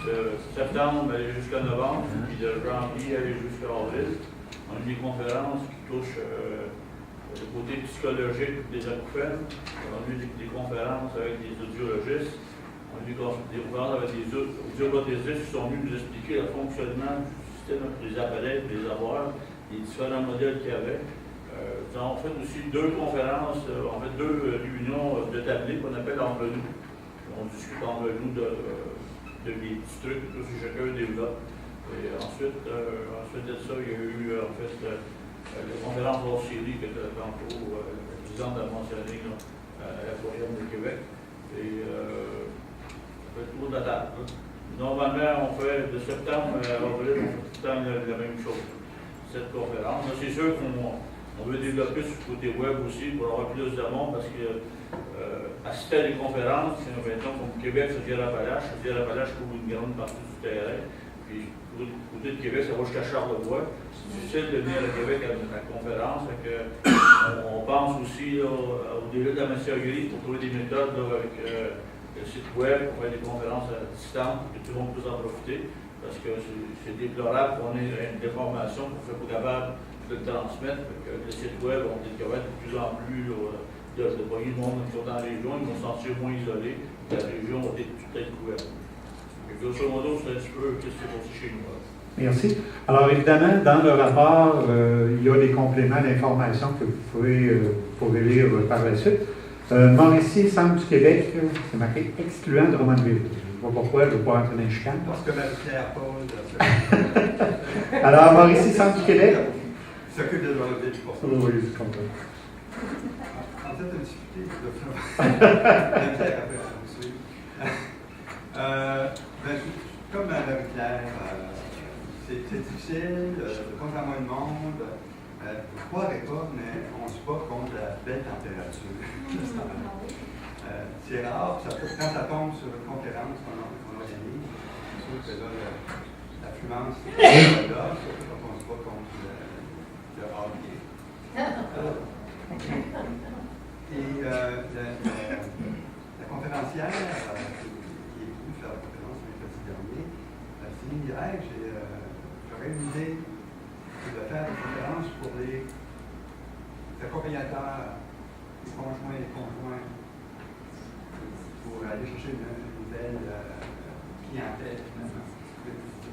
De septembre jusqu'à novembre, puis de janvier jusqu'à avril. On a eu des conférences qui touchent le côté psychologique des acouphènes. On a eu des conférences avec des audiologistes. On a eu des conférences avec des audioprothésistes qui sont venus nous expliquer le fonctionnement du système des appareils, des avoirs, les différents modèles qu'il y avait. On fait aussi 2 conférences, en fait 2 réunions de tablés qu'on appelle entre nous. On discute entre nous de des petits trucs que chacun développe. Et ensuite de ça, il y a eu en fait la conférence hors série que tantôt la présidente a mentionné à l'Aquarium de Québec. Et on fait le tour de la table. Normalement, on fait de septembre à avril, on fait tout le temps la même chose, cette conférence. C'est sûr qu'on veut développer sur le côté web aussi pour avoir plus de monde parce que assister à des conférences, maintenant comme Québec, c'est Pierre-Appalaches. Pierre-Appalaches couvre une grande partie du terrain. Puis, du côté de Québec, ça va jusqu'à Charlevoix. C'est difficile de venir à Québec à la conférence. On pense aussi au début de la maçonnerie pour trouver des méthodes avec le site web pour faire des conférences à distance, que tout le monde puisse en profiter. Parce que c'est déplorable qu'on ait une déformation qu'on ne fait pas capable de le transmettre. Le site web, on est capable de plus en plus. De voyer le monde qui sont dans la région, ils vont se sentir moins isolés. La région va être peut-être couverte. Grosso modo, c'est un petit peu ce qui s'est passé chez nous. Merci. Alors, évidemment, dans le rapport, il y a des compléments d'information que vous pourrez lire par la suite. Mauricie, Centre du Québec, c'est marqué excluant de Drummondville. Je ne sais pas pourquoi, je ne veux pas entrer dans le chicane. Parce que Marie-Pierre Paul. Alors, Mauricie, Centre du Québec. S'occupe de Drummondville pour ça. Oui, je comprends. En fait, une difficulté comme Marie-Claire, c'est difficile, de compte à moins de monde. Vous ne croirez pas, mais on se bat contre la belle température. C'est rare, quand ça tombe sur une conférence qu'on organise, c'est sûr que là, l'affluence est là, surtout quand on se bat contre le hardie. Et la conférencière qui est venue faire la conférence mercredi dernier, elle a dit hier, j'aurais une idée de faire des conférences pour les accompagnateurs, les conjoints et les conjoints, pour aller chercher une nouvelle clientèle.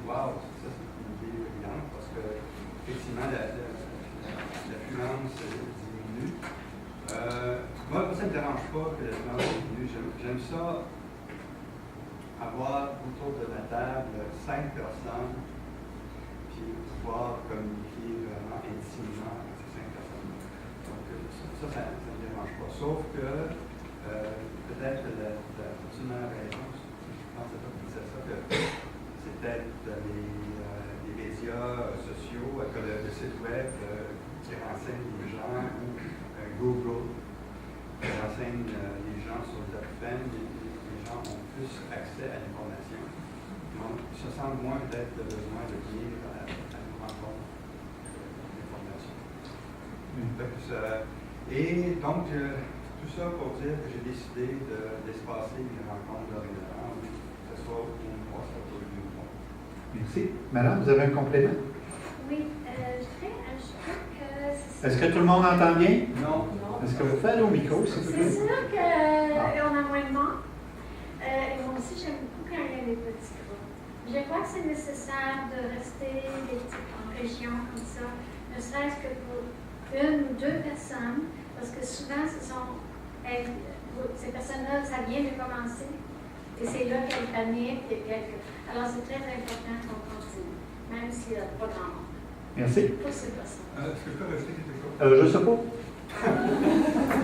Wow, ça c'est une idée brillante parce que effectivement l'affluence diminue. Moi, ça ne me dérange pas que la finance diminue. J'aime ça, avoir autour de la table 5 personnes, puis pouvoir communiquer vraiment intimement avec ces 5 personnes. Donc, ça ne me dérange pas. Sauf que, peut-être que la première raison, je pense que c'est ça, que c'est peut-être les médias sociaux, que le site web qui renseigne les gens, ou Google, qui renseigne les gens sur les acouphènes, les gens ont plus accès à l'information. Donc, ils se sentent moins peut-être le besoin de venir à une rencontre d'information. Et donc, tout ça pour dire que j'ai décidé d'espacer une rencontre dorénavant, que ce soit au mois, soit au 2 mois. Merci. Madame, vous avez un complément? Oui, je voudrais ajouter que... Est-ce que tout le monde entend bien? Non. Est-ce que vous faites aller au micro, s'il vous plaît? C'est sûr qu'on a moins de monde. Et moi aussi, j'aime beaucoup quand il y a des petits groupes. Je crois que c'est nécessaire de rester en région comme ça, ne serait-ce que pour 1 ou 2 personnes, parce que souvent, ces personnes-là, ça vient de commencer, et c'est là qu'elles paniquent. Alors, c'est très important qu'on continue, même s'il n'y a pas grand monde. Merci. Pour ces personnes. Est-ce que je peux rajouter quelque chose? Je ne sais pas.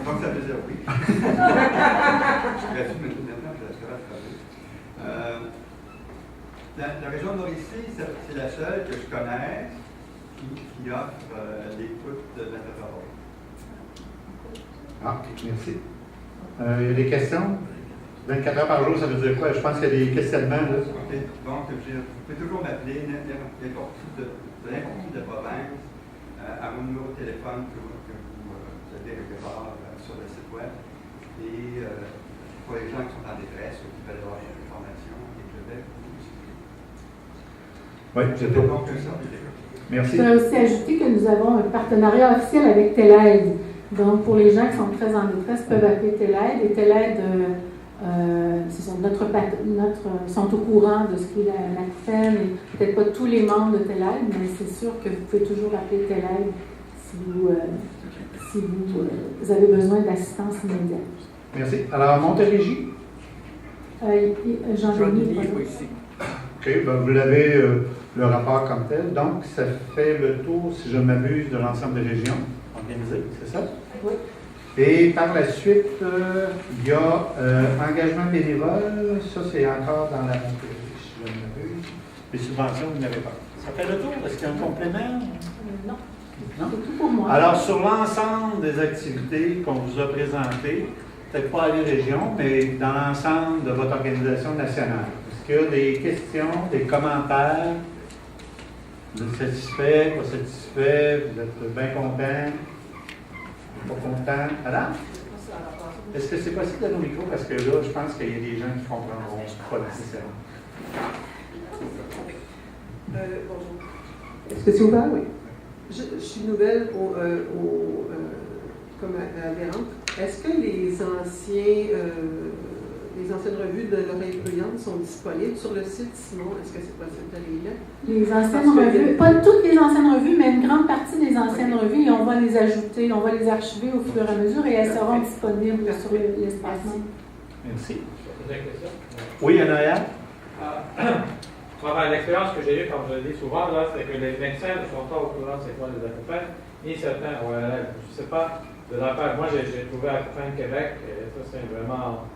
Donc, ça veut dire oui. Je vais maintenant, je laisserai la traduire. La région de Mauricie, c'est la seule que je connaisse qui offre l'écoute de la parole. Ah, merci. Il y a des questions? 24 heures par jour, ça veut dire quoi? Je pense qu'il y a des questionnements. Là. Okay. Donc, vous pouvez toujours m'appeler n'importe où de la province à mon numéro de téléphone que vous avez quelque part sur le site web. Et pour les gens qui sont en détresse ou qui veulent avoir une information, et Québec aussi. Oui, C'est c'est tout. donc ça. Merci. Je voudrais aussi ajouter que nous avons un partenariat officiel avec TELAIDE. Donc, pour les gens qui sont très en détresse, peuvent appeler TELAIDE. Et TELAIDE, sont au courant de ce qu'est l'acouphène, et peut-être pas tous les membres de TELAIDE, mais c'est sûr que vous pouvez toujours appeler TELAIDE si vous avez besoin d'assistance immédiate. Merci. Alors, Montérégie? Jean-Denis n'est pas ici. OK, ben vous l'avez, le rapport comme tel. Donc, ça fait le tour, si je ne m'abuse, de l'ensemble des régions organisées, c'est ça? Oui. Et par la suite, il y a engagement bénévole. Ça, c'est encore dans la Montérégie, si je ne m'abuse. Les subventions, vous n'avez pas. Ça fait le tour. Est-ce qu'il y a un complément? Non. Non? C'est tout pour moi. Alors, sur l'ensemble des activités qu'on vous a présentées, peut-être pas à la région, mais dans l'ensemble de votre organisation nationale, est-ce qu'il y a des questions, des commentaires? Vous êtes satisfait, pas satisfait? Vous êtes bien content? Pas content? Madame? Est-ce que c'est possible d'aller au micro? Parce que là, je pense qu'il y a des gens qui ne comprendront pas nécessairement. Bonjour. Est-ce que c'est ouvert? Oui. Je suis nouvelle comme adhérente. Est-ce que les anciennes revues de l'oreille bruyante sont disponibles sur le site? Sinon, est-ce que c'est possible de les mettre? Les anciennes revues, pas toutes les anciennes revues, mais une grande partie des anciennes revues, et on va les ajouter, on va les archiver au fur et à mesure, et elles seront disponibles sur l'espace. Merci. Une question? Oui, Anaïa? L'expérience que j'ai eue, comme je le dis souvent, là, c'est que les médecins ne sont pas au courant c'est quoi les acouphènes, ni certains ORL. Je ne sais pas, de la part, moi j'ai trouvé Acouphènes Québec, et ça c'est vraiment,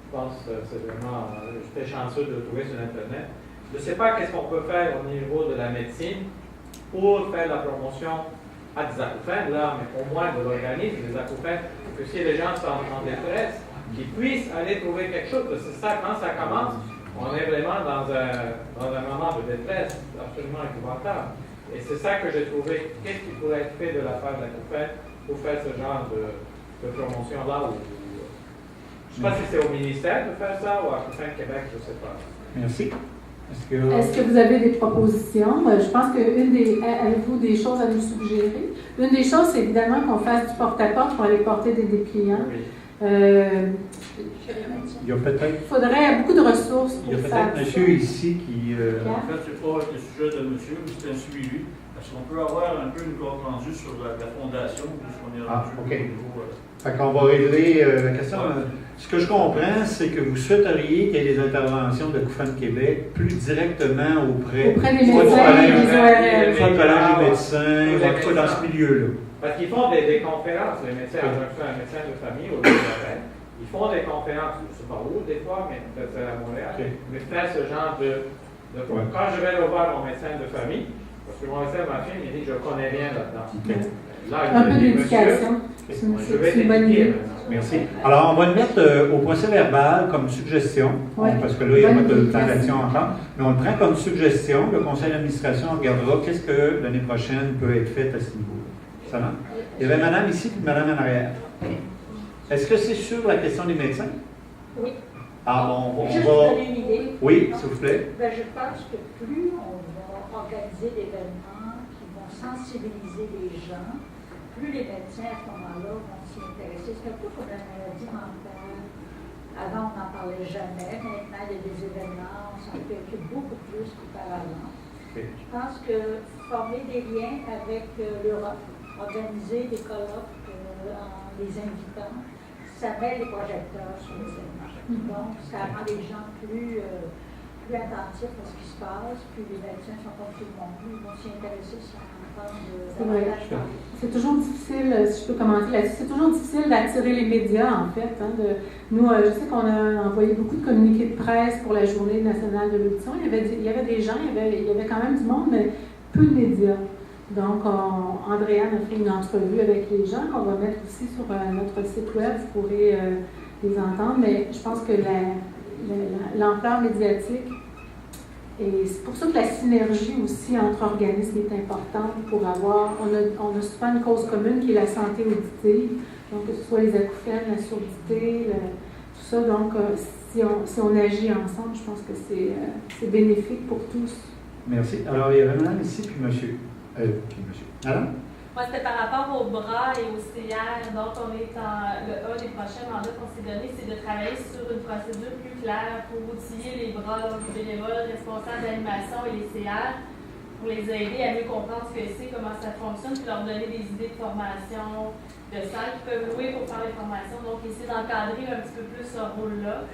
je pense, c'est vraiment, j'étais chanceux de le trouver sur Internet. Je ne sais pas qu'est-ce qu'on peut faire au niveau de la médecine pour faire la promotion à des acouphènes, là, mais au moins de l'organisme des acouphènes, que si les gens sont en détresse, qu'ils puissent aller trouver quelque chose, parce que c'est ça, quand ça commence, on est vraiment dans un moment de détresse absolument épouvantable. Et c'est ça que j'ai trouvé. Qu'est-ce qui pourrait être fait de la part de l'acouphène pour faire ce genre de promotion-là? Je ne sais pas si c'est au ministère de faire ça ou à Acouphènes Québec, je ne sais pas. Merci. Est-ce que vous avez des propositions? Je pense avez-vous des choses à nous suggérer? Une des choses, c'est évidemment qu'on fasse du porte-à-porte pour aller porter des clients. Oui. Il y a peut-être. Il faudrait beaucoup de ressources pour Il y a faire peut-être monsieur ici qui. En fait, c'est pas le sujet de monsieur, mais c'est un suivi. Parce qu'on peut avoir un peu une compte rendu sur la fondation, puisqu'on est rendu OK. au niveau. Fait qu'on va régler la question. Ce que je comprends, c'est que vous souhaiteriez qu'il y ait des interventions de Acouphènes Québec plus directement auprès des soit médecins, du des ORL. soit du collège des médecins, ou en tout cas dans ce milieu-là. Parce qu'ils font des conférences, les médecins, un médecin de famille au lieu de ils font des conférences, je ne sais pas où des fois, mais peut-être à Montréal, mais faire ce genre de Quand je vais aller voir mon médecin de famille, parce que mon médecin de ma fille me dit que je ne connais rien là-dedans. Là, un peu d'éducation. Je vais C'est une bonne idée. Merci. Alors, on va le mettre au procès verbal comme suggestion, parce que là, il n'y a pas de plan d'action encore, mais on le prend comme suggestion. Le conseil d'administration regardera qu'est-ce que l'année prochaine peut être fait à ce niveau-là. Ça va? Il y avait madame ici et madame en arrière. Est-ce que c'est sur la question des médecins? Oui. Ah bon, Juste on va... donner une idée. Oui, s'il vous plaît. Ben, je pense que plus on va organiser d'événements qui vont sensibiliser les gens, plus les médecins à ce moment-là vont s'y intéresser. C'est un peu comme la maladie mentale. Avant, on n'en parlait jamais. Maintenant, il y a des événements, on s'en préoccupe beaucoup plus qu'auparavant. Okay. Je pense que former des liens avec l'Europe, organiser des colloques en les invitant, ça met les projecteurs sur les événements. Donc, ça rend les gens plus attentifs à ce qui se passe, puis les médecins sont comme tout le monde, ils vont s'y intéresser sans entendre davantage parler. C'est toujours difficile, si je peux commenter là-dessus, c'est toujours difficile d'attirer les médias, en fait. Nous, je sais qu'on a envoyé beaucoup de communiqués de presse pour la Journée nationale de l'audition. Il y avait des gens, il y avait quand même du monde, mais peu de médias. Donc, Andréane a fait une entrevue avec les gens qu'on va mettre aussi sur notre site web, vous pourrez les entendre, mais je pense que l'ampleur médiatique, et c'est pour ça que la synergie aussi entre organismes est importante pour avoir, on a souvent une cause commune qui est la santé auditive, Donc, que ce soit les acouphènes, la surdité, tout ça. Donc, si on agit ensemble, je pense que c'est bénéfique pour tous. Merci. Alors, il y avait madame ici, puis monsieur. Madame? Moi, c'était par rapport aux bras et aux CR. Donc, on est un des prochains mandats qu'on s'est donné, c'est de travailler sur une procédure plus claire pour outiller les bras, donc les bénévoles responsables d'animation et les CR, pour les aider à mieux comprendre ce que c'est, comment ça fonctionne, puis leur donner des idées de formation, de salles qu'ils peuvent louer pour faire les formations. Donc, essayer d'encadrer un petit peu plus ce rôle-là.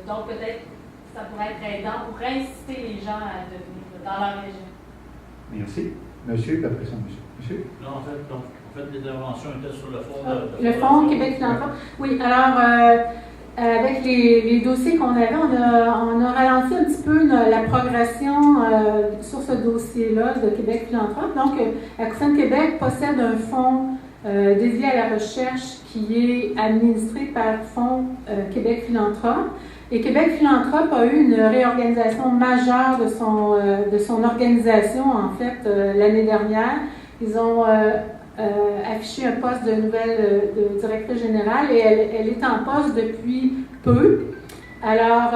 Donc, peut-être ça pourrait être aidant pour inciter les gens à devenir dans leur région. Merci. Monsieur, après ça, monsieur. Non, en fait, l'intervention était sur le fond de le Fonds Québec Philanthrope. Oui, alors, avec les dossiers qu'on avait, on a ralenti un petit peu la progression sur ce dossier-là de Québec Philanthrope. Donc, Acouphènes Québec possède un fonds dédié à la recherche qui est administré par Fonds Québec Philanthrope. Et Québec Philanthrope a eu une réorganisation majeure de son organisation, en fait, l'année dernière. Ils ont affiché un poste de nouvelle de directrice générale et elle est en poste depuis peu. Alors,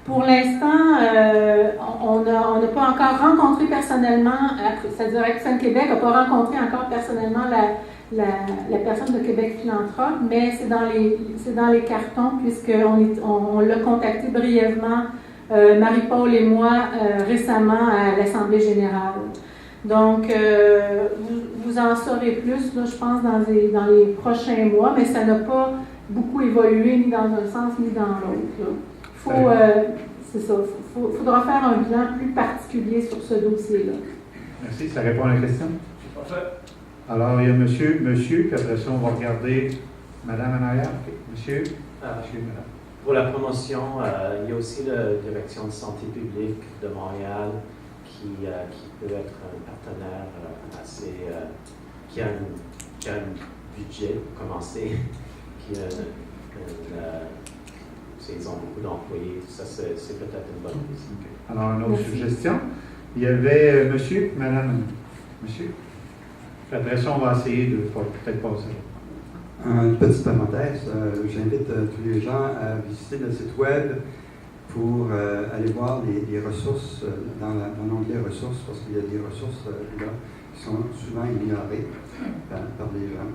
pour l'instant, on n'a pas encore rencontré personnellement, c'est-à-dire Acouphènes Québec n'a pas rencontré encore personnellement la personne de Québec Philanthrope, mais c'est dans les cartons puisqu'on l'a contacté brièvement, Marie-Paul et moi, récemment à l'Assemblée générale. Donc, vous en saurez plus, là, je pense, dans les prochains mois, mais ça n'a pas beaucoup évolué ni dans un sens ni dans l'autre. C'est ça, faudra faire un bilan plus particulier sur ce dossier-là. Merci, ça répond à la question? C'est parfait. Alors, il y a monsieur, puis après ça, on va regarder madame en arrière. Okay. Monsieur, madame. Pour la promotion, il y a aussi la Direction de santé publique de Montréal qui peut être un partenaire qui a un budget pour commencer, ils ont beaucoup d'employés. Ça, c'est peut-être une bonne idée. Okay. Alors, une autre suggestion. Il y avait monsieur, madame, monsieur. Après ça, on va essayer de peut-être passer. Une petite parenthèse, j'invite tous les gens à visiter le site web pour aller voir les ressources dans l'onglet ressources, parce qu'il y a des ressources là qui sont souvent ignorées par les gens.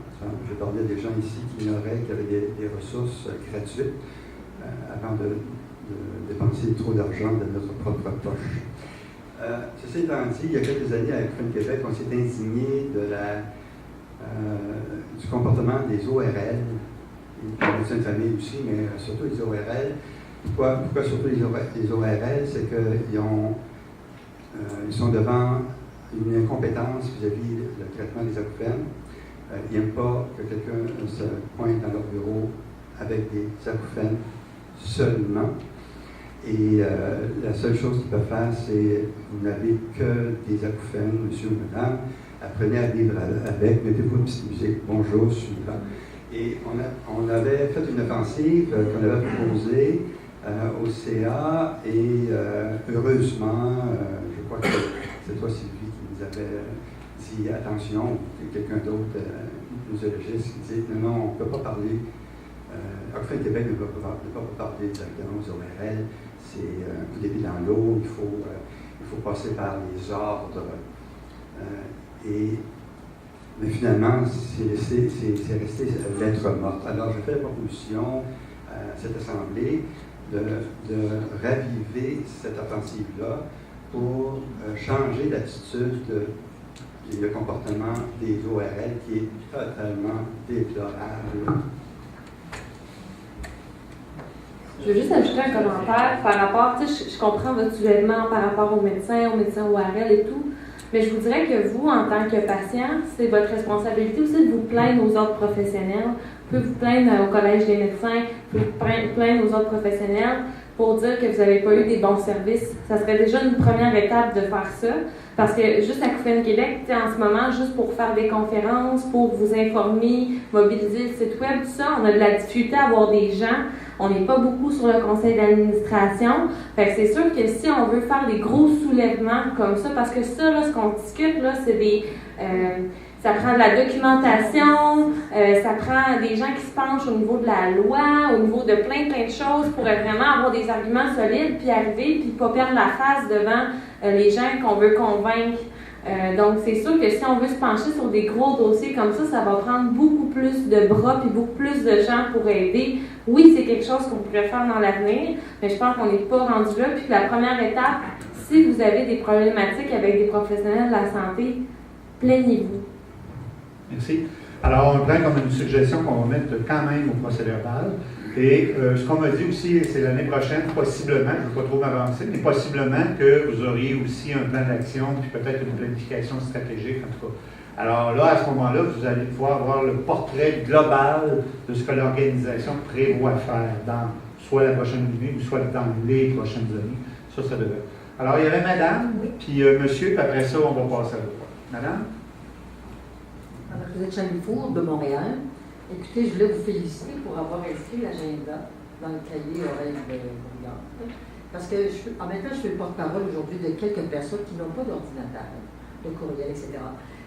J'ai parlé des gens ici qui ignoraient qu'il y avait des ressources gratuites avant de dépenser trop d'argent de notre propre poche. Ceci étant dit, il y a quelques années, avec Acouphènes Québec, on s'est indigné du comportement des ORL, les médecins de famille aussi, mais surtout les ORL. Pourquoi surtout les ORL? C'est qu'ils sont devant une incompétence vis-à-vis le traitement des acouphènes. Ils n'aiment pas que quelqu'un se pointe dans leur bureau avec des acouphènes seulement. Et la seule chose qu'ils peuvent faire, c'est vous n'avez que des acouphènes, monsieur ou madame, apprenez à vivre avec, mettez-vous une petite musique, bonjour, suivant. Et on avait fait une offensive qu'on avait proposée au CA et heureusement, je crois que c'est toi Sylvie qui nous avait dit attention, ou quelqu'un d'autre, un muséologiste qui disait non, on ne peut pas parler. Acouphènes Québec ne peut pas parler directement aux ORL. C'est un coup d'épée dans l'eau, il faut passer par les ordres. Mais finalement, c'est resté lettre morte. Alors, je fais la proposition à cette Assemblée de raviver cette offensive-là pour changer l'attitude et le comportement des ORL qui est totalement déplorable. Je veux juste ajouter un commentaire par rapport, je comprends votre soulèvement par rapport aux médecins ORL et tout, mais je vous dirais que vous, en tant que patient, c'est votre responsabilité aussi de vous plaindre aux autres professionnels. Vous pouvez vous plaindre au Collège des médecins, vous pouvez vous plaindre aux autres professionnels pour dire que vous n'avez pas eu des bons services. Ça serait déjà une première étape de faire ça, parce que juste à Acouphènes Québec, en ce moment, juste pour faire des conférences, pour vous informer, mobiliser le site web, tout ça, on a de la difficulté à avoir des gens. On n'est pas beaucoup sur le conseil d'administration. Fait que c'est sûr que si on veut faire des gros soulèvements comme ça, parce que ça, là, ce qu'on discute, là, c'est Ça prend de la documentation, ça prend des gens qui se penchent au niveau de la loi, au niveau de plein de choses pour vraiment avoir des arguments solides, puis arriver, puis pas perdre la face devant les gens qu'on veut convaincre. Donc, c'est sûr que si on veut se pencher sur des gros dossiers comme ça va prendre beaucoup plus de bras puis beaucoup plus de gens pour aider. Oui, c'est quelque chose qu'on pourrait faire dans l'avenir, mais je pense qu'on n'est pas rendu là. Puis la première étape, si vous avez des problématiques avec des professionnels de la santé, plaignez-vous. Merci. Alors, on prend comme une suggestion qu'on va mettre quand même au procès-verbal. Et ce qu'on m'a dit aussi, c'est l'année prochaine, possiblement, je ne veux pas trop m'avancer, mais possiblement que vous auriez aussi un plan d'action, puis peut-être une planification stratégique, en tout cas. Alors là, à ce moment-là, vous allez pouvoir avoir le portrait global de ce que l'organisation prévoit faire dans soit la prochaine année ou soit dans les prochaines années. Ça devrait. Alors, il y avait madame, puis monsieur, puis après ça, on va passer à l'autre. Madame? Vous êtes Chalifour de Montréal. Écoutez, je voulais vous féliciter pour avoir inscrit l'agenda dans le cahier horaire de Montréal. Parce que, en même temps, je suis le porte-parole aujourd'hui de quelques personnes qui n'ont pas d'ordinateur, de courriel, etc.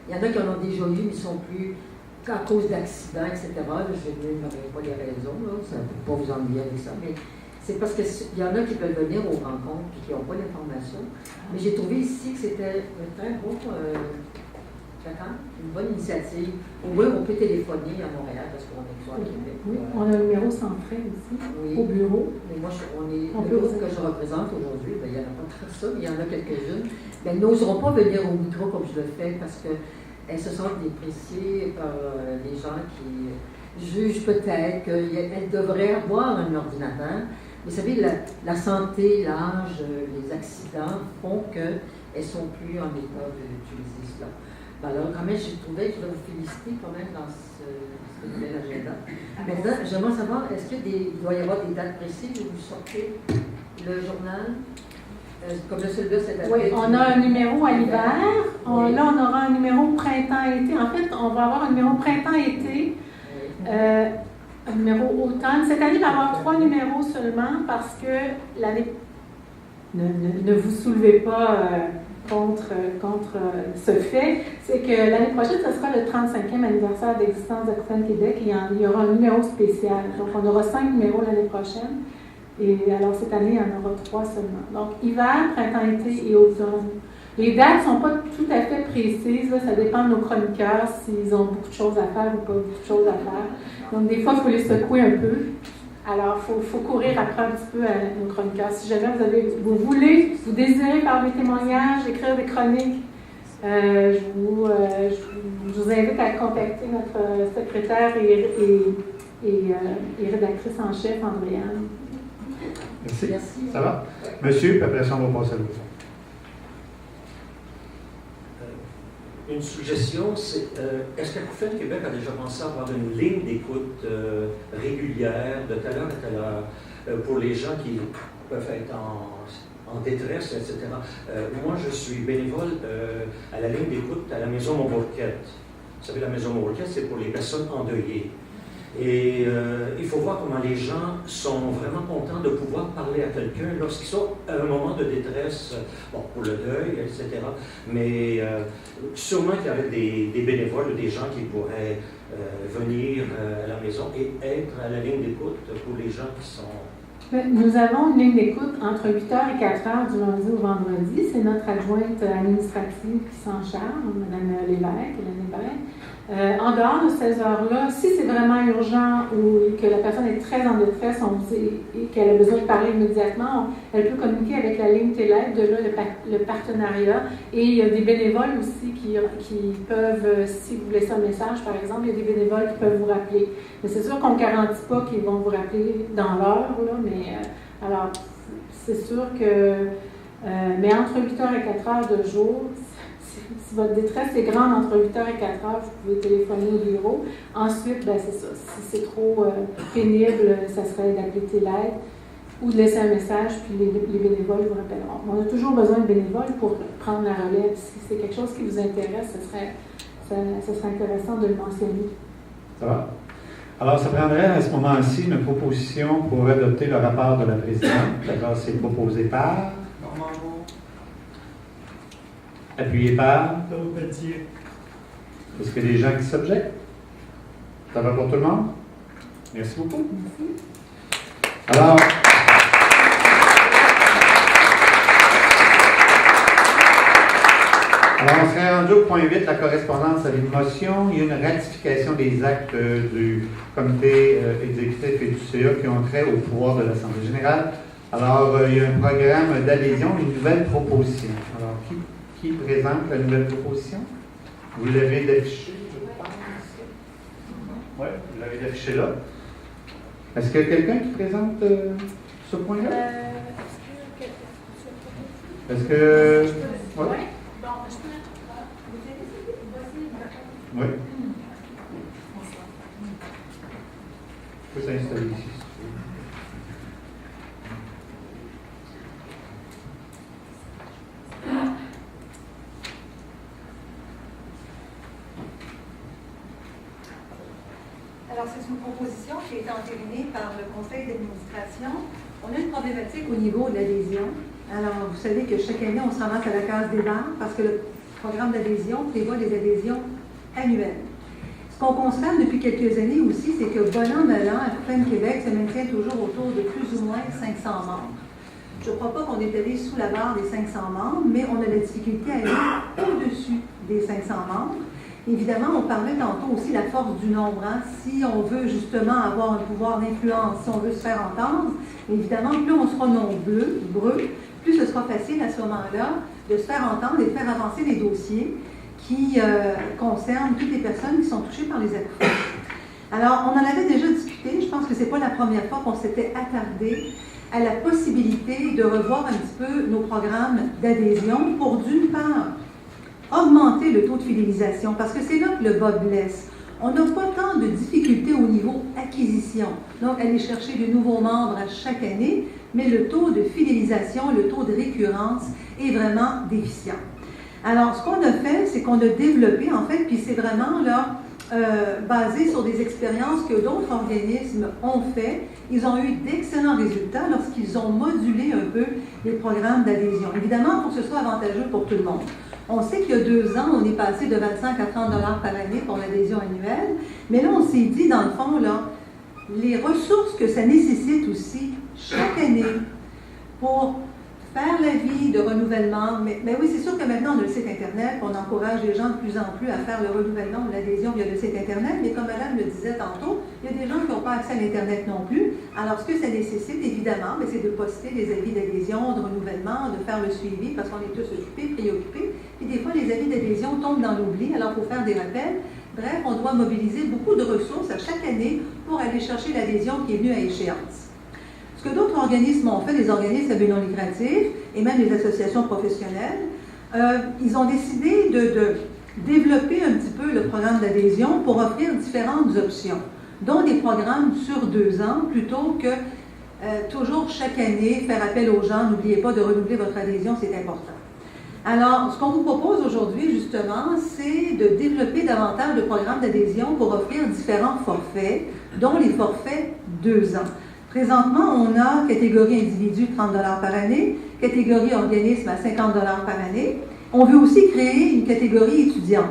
Il y en a qui en ont déjà eu, mais ils ne sont plus à cause d'accidents, etc. Là, je vais ne pas les raisons, là, ça ne peut pas vous ennuyer avec ça, mais c'est parce qu'il y en a qui peuvent venir aux rencontres et qui n'ont pas d'informations. Mais j'ai trouvé ici que c'était un très bon... une bonne initiative. Au moins, on peut téléphoner à Montréal parce qu'on est soit à Québec. Oui, on a un numéro sans frais aussi, au bureau. Mais moi, le groupe que je représente aujourd'hui, il n'y en a pas très ça, mais il y en a quelques-unes. Elles n'oseront pas venir au micro comme je le fais parce qu'elles se sentent dépréciées par les gens qui jugent peut-être qu'elles devraient avoir un ordinateur. Vous savez, la santé, l'âge, les accidents font qu'elles ne sont plus en état d'utiliser cela. Alors, quand même, je trouvais que je dois vous féliciter quand même dans ce nouvel agenda. Maintenant, j'aimerais savoir, est-ce qu'il doit y avoir des dates précises où vous sortez le journal? Comme celui-là, c'est Oui, on a un numéro à l'hiver. Là, on aura un numéro printemps-été. En fait, on va avoir un numéro printemps-été, un numéro automne. Cette année, il va y avoir 3 numéros seulement parce que l'année... Ne vous soulevez pas... contre ce fait, c'est que l'année prochaine, ce sera le 35e anniversaire d'existence d'Oxfam Québec et il y aura un numéro spécial. Donc, on aura 5 numéros l'année prochaine. Et alors, cette année, il y en aura 3 seulement. Donc, hiver, printemps, été et automne. Les dates ne sont pas tout à fait précises. Là, ça dépend de nos chroniqueurs, s'ils ont beaucoup de choses à faire ou pas beaucoup de choses à faire. Donc, des fois, il faut les secouer un peu. Alors, il faut courir après un petit peu à nos chroniqueurs. Si jamais vous désirez faire des témoignages, écrire des chroniques, je vous invite à contacter notre secrétaire et rédactrice en chef, Andréane. Merci. Ça va? Monsieur, puis après ça, on va passer à l'autre. Une suggestion, c'est est-ce qu'Acouphène Québec a déjà pensé à avoir une ligne d'écoute régulière de telle heure à telle heure pour les gens qui peuvent être en détresse, etc. Moi, je suis bénévole à la ligne d'écoute à la Maison Montbourquette. Vous savez, la Maison Montbourquette, c'est pour les personnes endeuillées. Et il faut voir comment les gens sont vraiment contents de pouvoir parler à quelqu'un lorsqu'ils sont à un moment de détresse, pour le deuil, etc. Mais sûrement qu'il y aurait des bénévoles, des gens qui pourraient venir à la maison et être à la ligne d'écoute pour les gens qui sont... Nous avons une ligne d'écoute entre 8h et 4h du lundi au vendredi. C'est notre adjointe administrative qui s'en charge, Mme Lévesque, Hélène Lévesque. En dehors de ces heures-là, si c'est vraiment urgent ou que la personne est très en détresse et qu'elle a besoin de parler immédiatement, elle peut communiquer avec la ligne Télé, de là le partenariat. Et il y a des bénévoles aussi qui peuvent, si vous laissez un message par exemple, il y a des bénévoles qui peuvent vous rappeler. Mais c'est sûr qu'on ne garantit pas qu'ils vont vous rappeler dans l'heure, là, mais alors c'est sûr que, mais entre 8h et 4h de jour, si votre détresse est grande entre 8h et 4h, vous pouvez téléphoner au bureau. Ensuite, c'est ça. Si c'est trop pénible, ça serait d'appeler Télé ou de laisser un message, puis les bénévoles vous rappelleront. On a toujours besoin de bénévoles pour prendre la relève. Si c'est quelque chose qui vous intéresse, ce serait intéressant de le mentionner. Ça va? Alors, ça prendrait à ce moment-ci une proposition pour adopter le rapport de la présidente. D'accord, c'est proposé par... Appuyé par... Est-ce qu'il y a des gens qui s'objectent? Ça va pour tout le monde? Merci beaucoup. Merci. Alors, on serait rendu au point 8, la correspondance à l'émotion. Il y a une ratification des actes du comité exécutif et du CA qui ont trait au pouvoir de l'Assemblée générale. Alors, il y a un programme d'adhésion, une nouvelle proposition. Alors, qui présente la nouvelle proposition? Vous l'avez affichée, je pense. Oui, vous l'avez affichée là. Est-ce qu'il y a quelqu'un qui présente ce point-là? Est-ce que... Oui. Oui. On peut s'installer ici. Alors, c'est une proposition qui a été entérinée par le conseil d'administration. On a une problématique au niveau de l'adhésion. Alors, vous savez que chaque année, on se ramasse à la case départ parce que le programme d'adhésion prévoit des adhésions annuelles. Ce qu'on constate depuis quelques années aussi, c'est que bon an, mal an, Acouphènes Québec se maintient toujours autour de plus ou moins 500 membres. Je ne crois pas qu'on est allé sous la barre des 500 membres, mais on a la difficulté à aller au-dessus des 500 membres. Évidemment, on parlait tantôt aussi de la force du nombre. Hein? Si on veut justement avoir un pouvoir d'influence, si on veut se faire entendre, évidemment, plus on sera nombreux, plus ce sera facile à ce moment-là de se faire entendre et de faire avancer les dossiers qui concernent toutes les personnes qui sont touchées par les acouphènes. Alors, on en avait déjà discuté. Je pense que ce n'est pas la première fois qu'on s'était attardé à la possibilité de revoir un petit peu nos programmes d'adhésion pour, d'une part, augmenter le taux de fidélisation, parce que c'est là que le bas blesse. On n'a pas tant de difficultés au niveau acquisition, donc aller chercher de nouveaux membres à chaque année, mais le taux de fidélisation, le taux de récurrence est vraiment déficient. Alors, ce qu'on a fait, c'est qu'on a développé, en fait, puis c'est vraiment là, basé sur des expériences que d'autres organismes ont fait. Ils ont eu d'excellents résultats lorsqu'ils ont modulé un peu les programmes d'adhésion. Évidemment, pour que ce soit avantageux pour tout le monde. On sait qu'il y a 2 ans, on est passé de 25 à 30 $ par année pour l'adhésion annuelle, mais là, on s'est dit, dans le fond, là, les ressources que ça nécessite aussi chaque année pour faire la vie de renouvellement. Mais oui, c'est sûr que maintenant, on a le site Internet, on encourage les gens de plus en plus à faire le renouvellement de l'adhésion via le site Internet, mais comme Madame le disait tantôt, il y a des gens qui n'ont pas accès à l'Internet non plus. Alors, ce que ça nécessite, évidemment, c'est de poster des avis d'adhésion, de renouvellement, de faire le suivi, parce qu'on est tous occupés, préoccupés. Puis des fois, les avis d'adhésion tombent dans l'oubli, alors il faut faire des rappels. Bref, on doit mobiliser beaucoup de ressources à chaque année pour aller chercher l'adhésion qui est venue à échéance. Ce que d'autres organismes ont fait, les organismes à but non lucratif et même les associations professionnelles, ils ont décidé de développer un petit peu le programme d'adhésion pour offrir différentes options, dont des programmes sur 2 ans, plutôt que toujours chaque année faire appel aux gens, n'oubliez pas de renouveler votre adhésion, c'est important. Alors, ce qu'on vous propose aujourd'hui, justement, c'est de développer davantage de programmes d'adhésion pour offrir différents forfaits, dont les forfaits 2 ans. Présentement, on a catégorie individu 30 $ par année, catégorie organisme à 50 $ par année. On veut aussi créer une catégorie étudiant.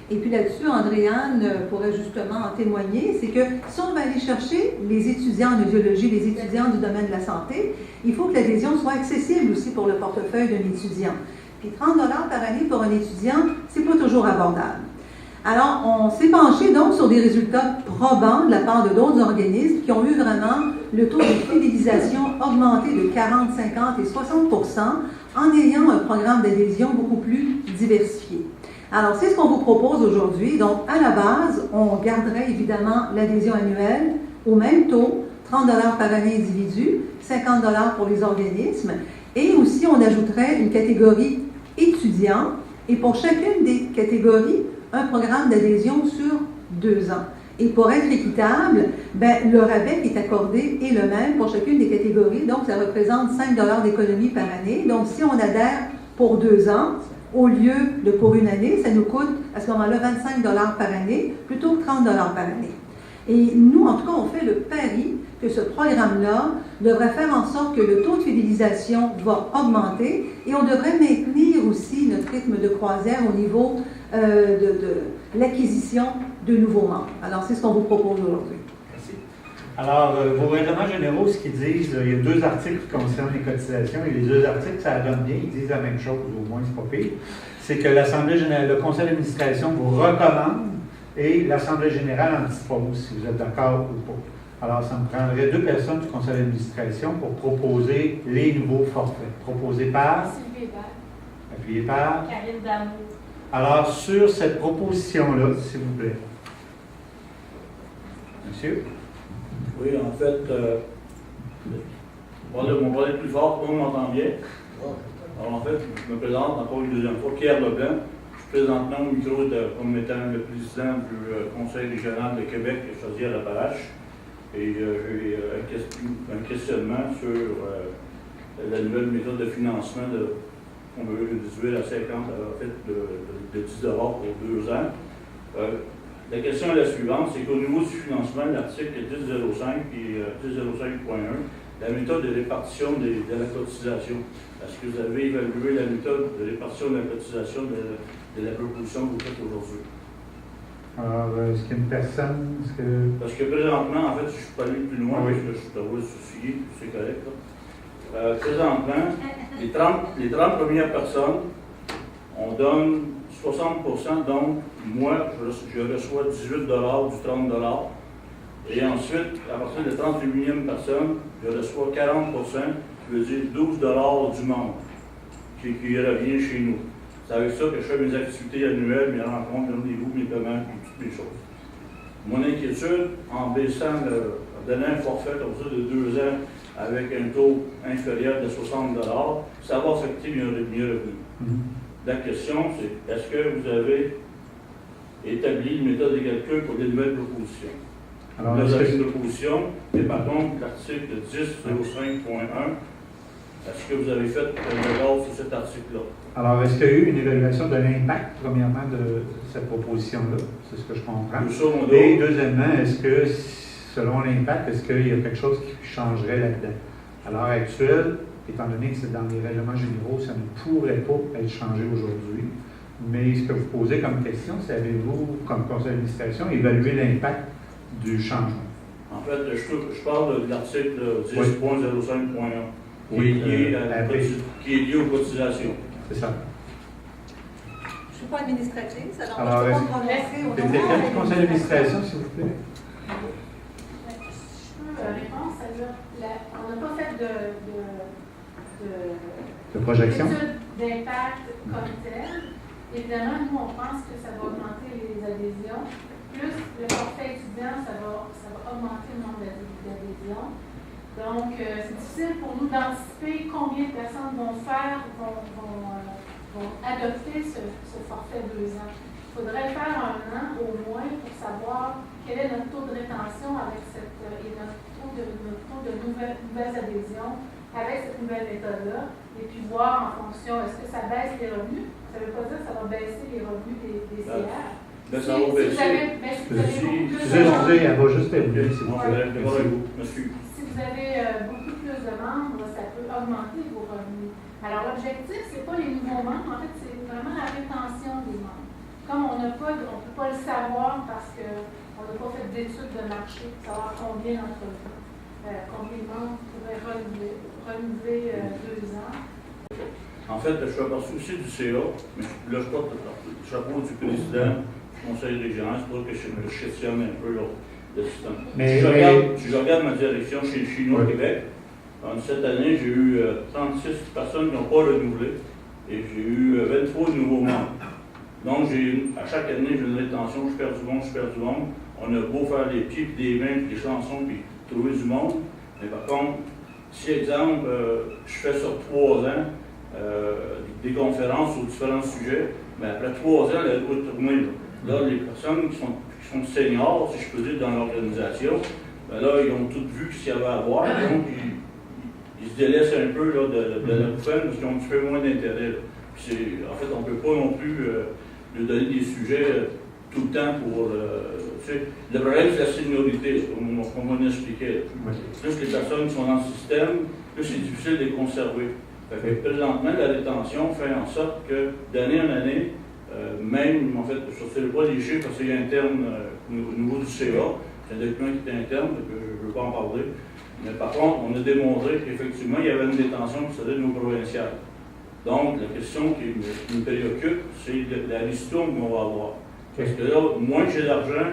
Et puis là-dessus, Andréane pourrait justement en témoigner, c'est que si on va aller chercher les étudiants en audiologie, les étudiants du domaine de la santé, il faut que l'adhésion soit accessible aussi pour le portefeuille d'un étudiant. Puis 30 $ par année pour un étudiant, c'est pas toujours abordable. Alors, on s'est penché donc sur des résultats probants de la part de d'autres organismes qui ont eu vraiment le taux de fidélisation augmenté de 40, 50 et 60% en ayant un programme d'adhésion beaucoup plus diversifié. Alors, c'est ce qu'on vous propose aujourd'hui. Donc, à la base, on garderait évidemment l'adhésion annuelle au même taux, 30 $ par année individu, 50 $ pour les organismes, et aussi on ajouterait une catégorie étudiant, et pour chacune des catégories, un programme d'adhésion sur 2 ans. Et pour être équitable, le rabais qui est accordé est le même pour chacune des catégories, donc ça représente 5 $ d'économie par année. Donc si on adhère pour 2 ans, au lieu de pour une année, ça nous coûte à ce moment-là 25 $ par année, plutôt que 30 $ par année. Et nous, en tout cas, on fait le pari que ce programme-là devrait faire en sorte que le taux de fidélisation va augmenter et on devrait maintenir aussi notre rythme de croisière au niveau de l'acquisition de nouveaux membres. Alors, c'est ce qu'on vous propose aujourd'hui. Merci. Alors, vos règlements généraux, ce qu'ils disent, il y a 2 articles qui concernent les cotisations, et les 2 articles, ça donne bien, ils disent la même chose, au moins, c'est pas pire. C'est que l'Assemblée générale, le Conseil d'administration vous recommande et l'Assemblée générale en dispose, si vous êtes d'accord ou pas. Alors, ça me prendrait 2 personnes du Conseil d'administration pour proposer les nouveaux forfaits, proposés par... Sylvie Hébert. Appuyé par... Karine Damour. Alors, sur cette proposition-là, s'il vous plaît. Monsieur? Oui, en fait, on va aller plus fort, tout le monde m'entend bien. Alors, en fait, je me présente encore une deuxième fois, Pierre Leblanc. Je suis présentement au micro comme étant le président du Conseil régional de Québec et Chaudière-Appalaches. Et j'ai un questionnement sur la nouvelle méthode de financement qu'on veut réduire à 50, en fait, de 10 $ pour 2 ans. La question est la suivante, c'est qu'au niveau du financement, l'article 10.05 et 10.05.1, la méthode de répartition de la cotisation. Est-ce que vous avez évalué la méthode de répartition de la cotisation de la proposition que vous faites aujourd'hui? Alors, est-ce qu'il y a une personne? Parce que présentement, en fait, je ne suis pas allé plus loin, oui. parce que je dois soucier, c'est correct. Présentement, les 30 premières personnes, on donne 60%, donc moi, je reçois 18 $ du 30 $. Et ensuite, à partir de la 31e personne, je reçois 40%, qui veut dire 12 $ du membre, qui revient chez nous. C'est avec ça que je fais mes activités annuelles, mes rencontres, mes rendez-vous, mes paiements, et toutes les choses. Mon inquiétude, en baissant, en donnant un forfait comme ça de 2 ans avec un taux inférieur de 60 $, ça va affecter mes revenus. La question, c'est est-ce que vous avez établi une méthode de calcul pour des nouvelles propositions? Alors, vous avez une proposition, mais par contre, l'article 10.05.1, est-ce que vous avez fait un regard sur cet article-là? Alors, est-ce qu'il y a eu une évaluation de l'impact, premièrement, de cette proposition-là? C'est ce que je comprends. Et deuxièmement, est-ce que, selon l'impact, est-ce qu'il y a quelque chose qui changerait là-dedans? À l'heure actuelle, étant donné que c'est dans les règlements généraux, ça ne pourrait pas être changé aujourd'hui. Mais ce que vous posez comme question, c'est avez-vous, comme conseil d'administration, évalué l'impact du changement? En fait, je parle de l'article 10.05.1. Oui, qui est lié aux cotisations. C'est ça. Je ne suis pas administratrice, alors je ne peux pas prononcer au nom quelqu'un du conseil d'administration, s'il vous plaît? Je peux répondre, c'est-à-dire, on n'a pas fait de projection d'impact comme tel. Évidemment, nous, on pense que ça va augmenter les adhésions. Plus le forfait étudiant, ça va augmenter le nombre d'adhésions. Donc, c'est difficile pour nous d'anticiper combien de personnes vont adopter ce forfait 2 ans. Il faudrait le faire 1 an au moins pour savoir quel est notre taux de rétention avec notre taux de nouvelles adhésions avec cette nouvelle méthode-là, et puis voir en fonction, est-ce que ça baisse les revenus? Ça ne veut pas dire que ça va baisser les revenus des CR. Ben, ça va baisser. Excusez, elle va juste terminer, s'il vous plaît. Si vous avez beaucoup plus de membres, ça peut augmenter vos revenus. Alors, l'objectif, ce n'est pas les nouveaux membres, en fait, c'est vraiment la rétention des membres. Comme on ne peut pas le savoir parce qu'on n'a pas fait d'études de marché pour savoir combien d'entreprises, combien de membres pourraient renouveler 2 ans. En fait, je fais partie aussi du CA, mais là, je porte le chapeau du président du conseil régional, c'est pour que je questionne un peu le système. Si je regarde ma direction chez nous au Québec, cette année, j'ai eu 36 personnes qui n'ont pas renouvelé et j'ai eu 23 nouveaux membres. Donc, à chaque année, j'ai une rétention, je perds du monde. On a beau faire des pieds, puis des mains, puis des chansons, puis trouver du monde. Mais par contre, si, exemple, je fais sur 3 ans des conférences sur différents sujets, mais après 3 ans, elle doit tourner. Là, les personnes qui sont seniors, si je peux dire, dans l'organisation, ben là, ils ont tout vu ce qu'il y avait à voir, donc ils se délaissent un peu là, de la bouffaine parce qu'ils ont un petit peu moins d'intérêt. En fait, on ne peut pas non plus lui donner des sujets tout le temps pour... le problème, c'est la seniorité, comme on expliquait. Plus les personnes qui sont dans le système, plus c'est difficile de les conserver. Fait que, présentement, la rétention fait en sorte que, d'année en année, Même, en fait, je ne sortirai pas les chiffres parce qu'il y a un terme au niveau du CA, c'est un document qui est interne, donc je ne veux pas en parler. Mais par contre, on a démontré qu'effectivement, il y avait une détention qui serait de nos provinciales. Donc, la question qui me préoccupe, c'est la ristourne qu'on va avoir. Parce que là, moins que j'ai d'argent,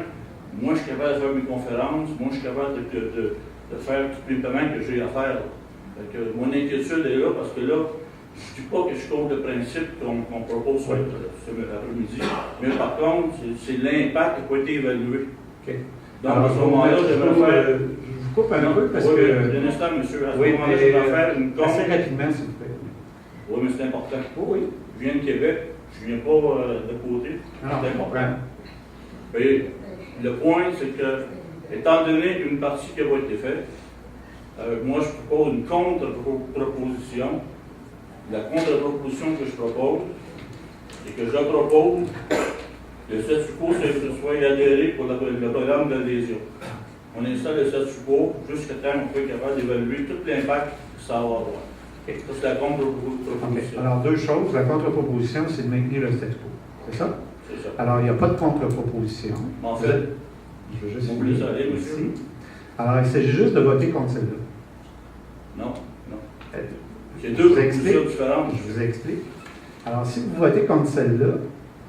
moins je suis capable de faire mes conférences, moins je suis capable de faire tous les paiements que j'ai à faire. Donc, mon inquiétude est là parce que là, je ne dis pas que je suis contre le principe qu'on propose ce après-midi, mais par contre, c'est l'impact qui n'a pas été évalué. Okay. Donc, à ce moment-là, j'aimerais faire. Je vous coupe un peu parce que. Un instant, monsieur, à ce moment-là, je vais faire une compte. Assez rapidement, s'il vous plaît. Oui, mais c'est important. Oui. Je viens de Québec, je ne viens pas de côté. C'est important. Et le point, c'est que, étant donné qu'une partie qui n'a pas été faite, moi, je propose une contre-proposition. La contre-proposition que je propose, c'est que je propose le statu quo soit adhéré pour le programme d'adhésion. On installe le statu quo jusqu'à temps qu'on soit capable d'évaluer tout l'impact que ça va avoir. Okay. Ça, c'est la contre-proposition. Okay. Alors, deux choses. La contre-proposition, c'est de maintenir le statu quo. C'est ça? C'est ça. Alors, il n'y a pas de contre-proposition. En fait, je veux juste vous voulez aller, monsieur? Alors, il s'agit juste de voter contre celle-là. Non. C'est deux propositions différentes. Je vous explique. Alors, si vous votez contre celle-là,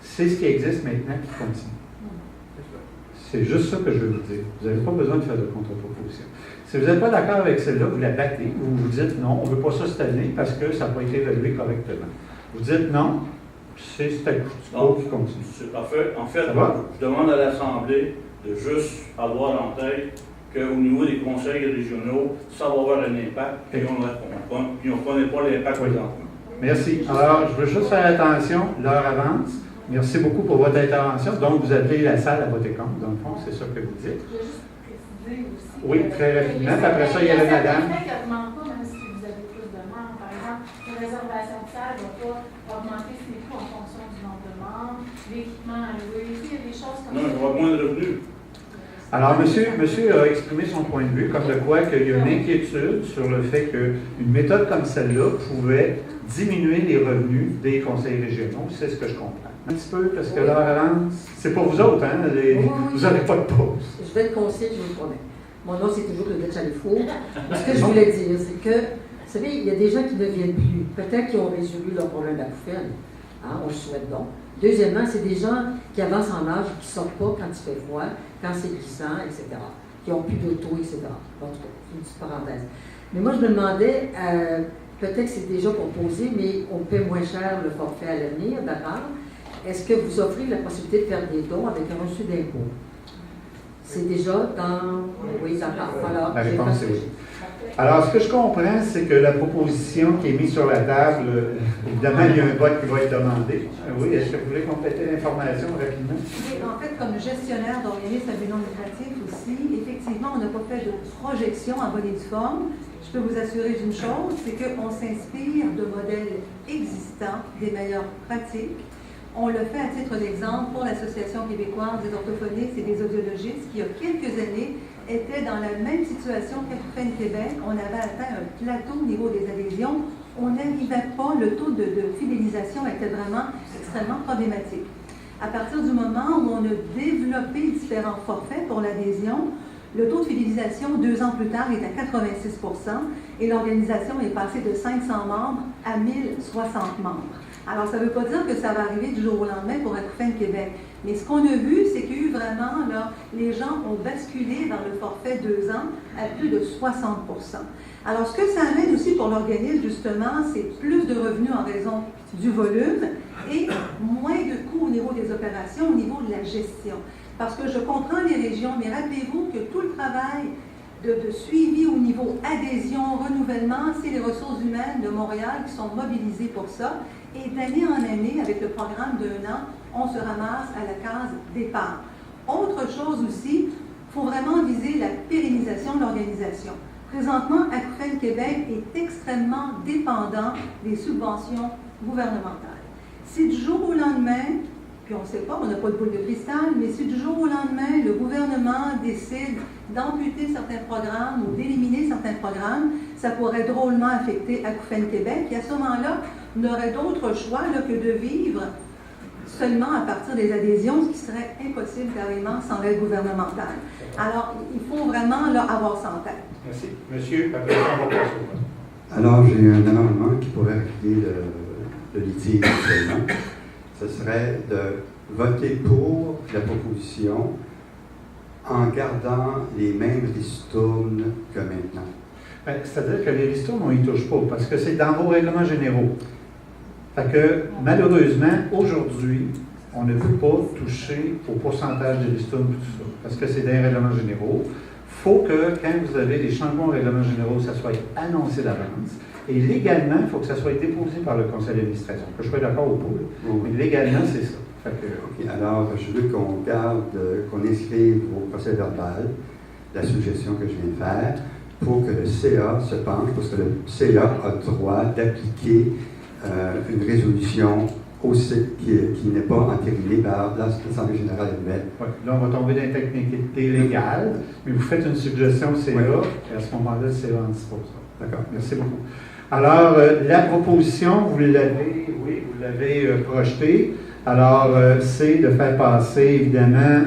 c'est ce qui existe maintenant qui continue. C'est juste ça que je veux vous dire. Vous n'avez pas besoin de faire de contre-proposition. Si vous n'êtes pas d'accord avec celle-là, vous la battez, vous vous dites non, on ne veut pas ça cette année parce que ça n'a pas été évalué correctement. Vous dites non, c'est statu quo qui continue. C'est parfait. En fait, je demande à l'Assemblée de juste avoir en tête qu'au niveau des conseils régionaux, ça va avoir un impact, puis on ne connaît pas l'impact présentement. Merci. Alors, je veux juste faire attention, l'heure avance. Merci beaucoup pour votre intervention. Donc, vous appelez la salle à voter contre, dans le fond, c'est ça que vous dites. Je veux juste préciser aussi. Oui, très rapidement. Après ça, il y avait madame. Il y a certains qui n'augmentent pas, même si vous avez plus de membres. Par exemple, une réservation de salle ne va pas augmenter ses coûts en fonction du nombre de membres, l'équipement alloué. Il y a des choses comme ça. Non, il va y avoir moins de revenus. Alors, monsieur a exprimé son point de vue, comme de quoi qu'il y a une inquiétude sur le fait qu'une méthode comme celle-là pouvait diminuer les revenus des conseils régionaux. C'est ce que je comprends. Un petit peu, parce que l'heure avance. C'est pour vous autres, hein? Vous n'avez pas de pause. Je vais être conseiller, je vous le promets. Mon nom, c'est toujours Claudette Chalifour. Mais ce que je voulais dire, c'est que, vous savez, il y a des gens qui ne viennent plus. Peut-être qu'ils ont résolu leur problème d'acouphène. Hein, on le souhaite donc. Deuxièmement, c'est des gens qui avancent en âge et qui ne sortent pas quand il fait froid, quand c'est glissant, etc. Qui n'ont plus d'auto, etc. En tout cas, c'est une petite parenthèse. Mais moi, je me demandais, peut-être que c'est déjà proposé, mais on paie moins cher le forfait à l'avenir, d'accord? Est-ce que vous offrez la possibilité de faire des dons avec un reçu d'impôt? C'est déjà dans... Oui, d'accord. Voilà. La réponse est oui. Alors, ce que je comprends, c'est que la proposition qui est mise sur la table, évidemment, il y a un vote qui va être demandé. Oui, est-ce que vous voulez compléter l'information rapidement? Oui, en fait, comme gestionnaire d'organisme à but non lucratif aussi, effectivement, on n'a pas fait de projection en bonne et due forme. Je peux vous assurer d'une chose, c'est qu'on s'inspire de modèles existants, des meilleures pratiques. On le fait à titre d'exemple pour l'Association québécoise des orthophonistes et des audiologistes qui, il y a quelques années, était dans la même situation qu'Acouphènes Québec. On avait atteint un plateau au niveau des adhésions. On n'arrivait pas, le taux de fidélisation était vraiment extrêmement problématique. À partir du moment où on a développé différents forfaits pour l'adhésion, le taux de fidélisation, 2 ans plus tard, est à 86 % et l'organisation est passée de 500 membres à 1060 membres. Alors, ça ne veut pas dire que ça va arriver du jour au lendemain pour Acouphènes Québec. Mais ce qu'on a vu, c'est qu'il y a eu vraiment, là, les gens ont basculé dans le forfait 2 ans à plus de 60 %. Alors, ce que ça amène aussi pour l'organisme, justement, c'est plus de revenus en raison du volume et moins de coûts au niveau des opérations, au niveau de la gestion. Parce que je comprends les régions, mais rappelez-vous que tout le travail de suivi au niveau adhésion, renouvellement, c'est les ressources humaines de Montréal qui sont mobilisées pour ça. Et d'année en année, avec le programme d'1 an, on se ramasse à la case départ. Autre chose aussi, il faut vraiment viser la pérennisation de l'organisation. Présentement, Acouphènes Québec est extrêmement dépendant des subventions gouvernementales. Si du jour au lendemain, puis on ne sait pas, on n'a pas de boule de cristal, mais si du jour au lendemain, le gouvernement décide d'amputer certains programmes ou d'éliminer certains programmes, ça pourrait drôlement affecter Acouphènes Québec. Et à ce moment-là, on n'aurait d'autre choix là, que de vivre seulement à partir des adhésions, ce qui serait impossible carrément sans l'aide gouvernementale. Alors, il faut vraiment là, avoir ça en tête. Merci. Monsieur, après, on va passer au vote. Alors, j'ai un amendement qui pourrait régler le litige actuellement. Ce serait de voter pour la proposition en gardant les mêmes ristournes que maintenant. Ben, c'est-à-dire que les ristournes, on n'y touche pas, parce que c'est dans vos règlements généraux. Fait que, malheureusement, aujourd'hui, on ne peut pas toucher au pourcentage de ristournes et tout ça, parce que c'est des règlements généraux. Il faut que, quand vous avez des changements aux règlements généraux, ça soit annoncé d'avance. Et légalement, il faut que ça soit déposé par le conseil d'administration. Que je sois d'accord ou pas, mais légalement, c'est ça. Fait que, OK. Alors, je veux qu'on qu'on inscrive au procès verbal la suggestion que je viens de faire pour que le CA se penche, parce que le CA a le droit d'appliquer une résolution aussi qui n'est pas entérinée par l'Assemblée générale annuelle. Ouais. Là, on va tomber dans une technicité légale, mais vous faites une suggestion au CA, et à ce moment-là, le CA en dispose. D'accord, merci beaucoup. Alors, la proposition, vous l'avez projetée. Alors, c'est de faire passer, évidemment,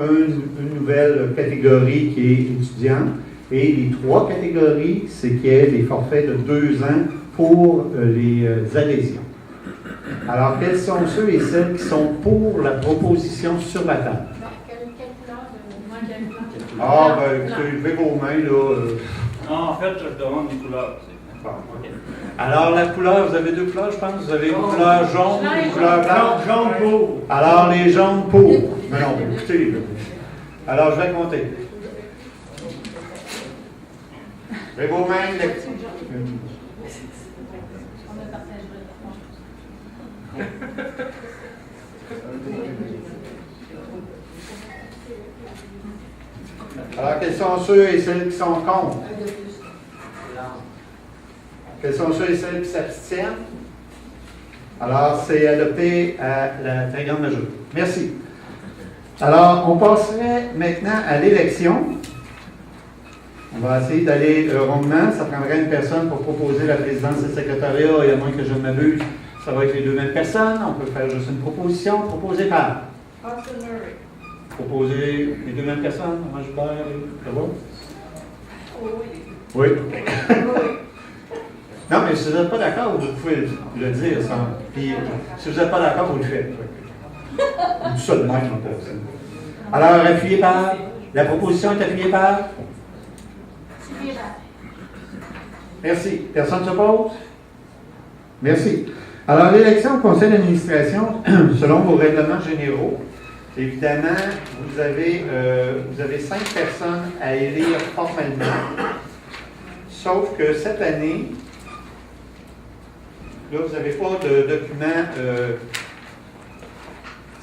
une nouvelle catégorie qui est étudiante, et les 3 catégories, c'est qu'il y ait des forfaits de 2 ans pour les adhésions. Alors, quels sont ceux et celles qui sont pour la proposition sur la table? Ah, ben, écoutez, levez vos mains, là. Non, en fait, je demande des couleurs. Bon, okay. Alors, la couleur, vous avez 2 couleurs, je pense. Vous avez une couleur jaune et une couleur blanche. Jaune pour. Alors, les jaunes pour. Mais non, écoutez. Alors, je vais compter. Levez vos mains. Alors, quels sont ceux et celles qui sont contre? Quels sont ceux et celles qui s'abstiennent? Alors, c'est adopté à la très grande majorité. Merci. Alors, on passerait maintenant à l'élection. On va essayer d'aller rondement. Ça prendrait une personne pour proposer la présidence et le secrétariat, et à moins que je ne m'abuse, ça va être les 2 mêmes personnes. On peut faire juste une proposition. Proposée par? Austin Murray. Proposer les 2 mêmes personnes? Moi, je perds. Ça va? Oui. Oui. Non, mais si vous n'êtes pas d'accord, vous pouvez le dire. Puis, si vous n'êtes pas d'accord, vous le faites. Tout ça de même, on peut dire. Alors, appuyé par? La proposition est appuyée par? Merci. Personne ne s'oppose? Merci. Alors, l'élection au conseil d'administration, selon vos règlements généraux, évidemment, vous avez 5 personnes à élire formellement. Sauf que cette année, là, vous n'avez pas de document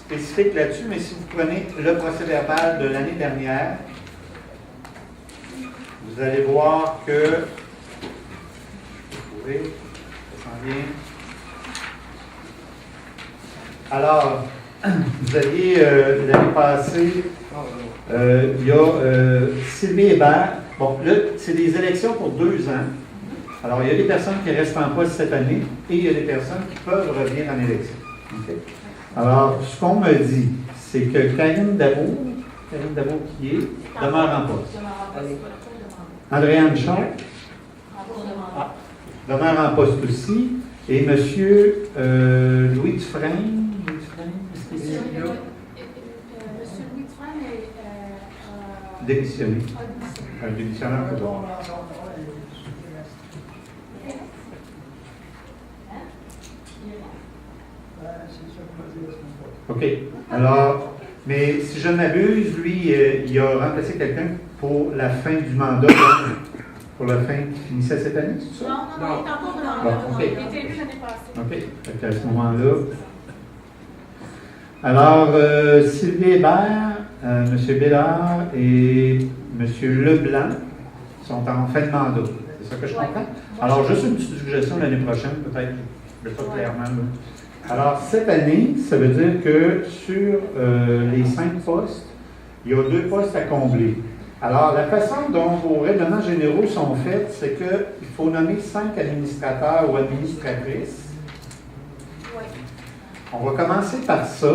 spécifique là-dessus, mais si vous prenez le procès verbal de l'année dernière, vous allez voir que, vous pouvez, ça s'en vient. Alors, vous aviez, l'année passée, il y a Sylvie Hébert. Bon, là, c'est des élections pour 2 ans. Alors, il y a des personnes qui restent en poste cette année et il y a des personnes qui peuvent revenir en élection. Okay? Alors, ce qu'on me dit, c'est que Karine Dabour qui est, demeure en poste. Andréane Charles demeure en poste aussi. Et M. Louis Dufresne. Monsieur Louis Dufresne est démissionné. Un démissionnaire que bon. OK. Alors, mais si je ne m'abuse, lui, il a remplacé quelqu'un pour la fin du mandat, pour la fin qui finissait cette année, c'est ça? Non, il est en cours de mandat. Bon, okay. Il était élu l'année passée. OK. Fait à ce moment-là. Alors, Sylvie Hébert, M. Bélard et M. Leblanc sont en fin de mandat. C'est ça que je comprends? Alors, juste une petite suggestion l'année prochaine, peut-être, je ne vais pas clairement. Là. Alors, cette année, ça veut dire que sur les 5 postes, il y a 2 postes à combler. Alors, la façon dont vos règlements généraux sont faits, c'est qu'il faut nommer 5 administrateurs ou administratrices. On va commencer par ça.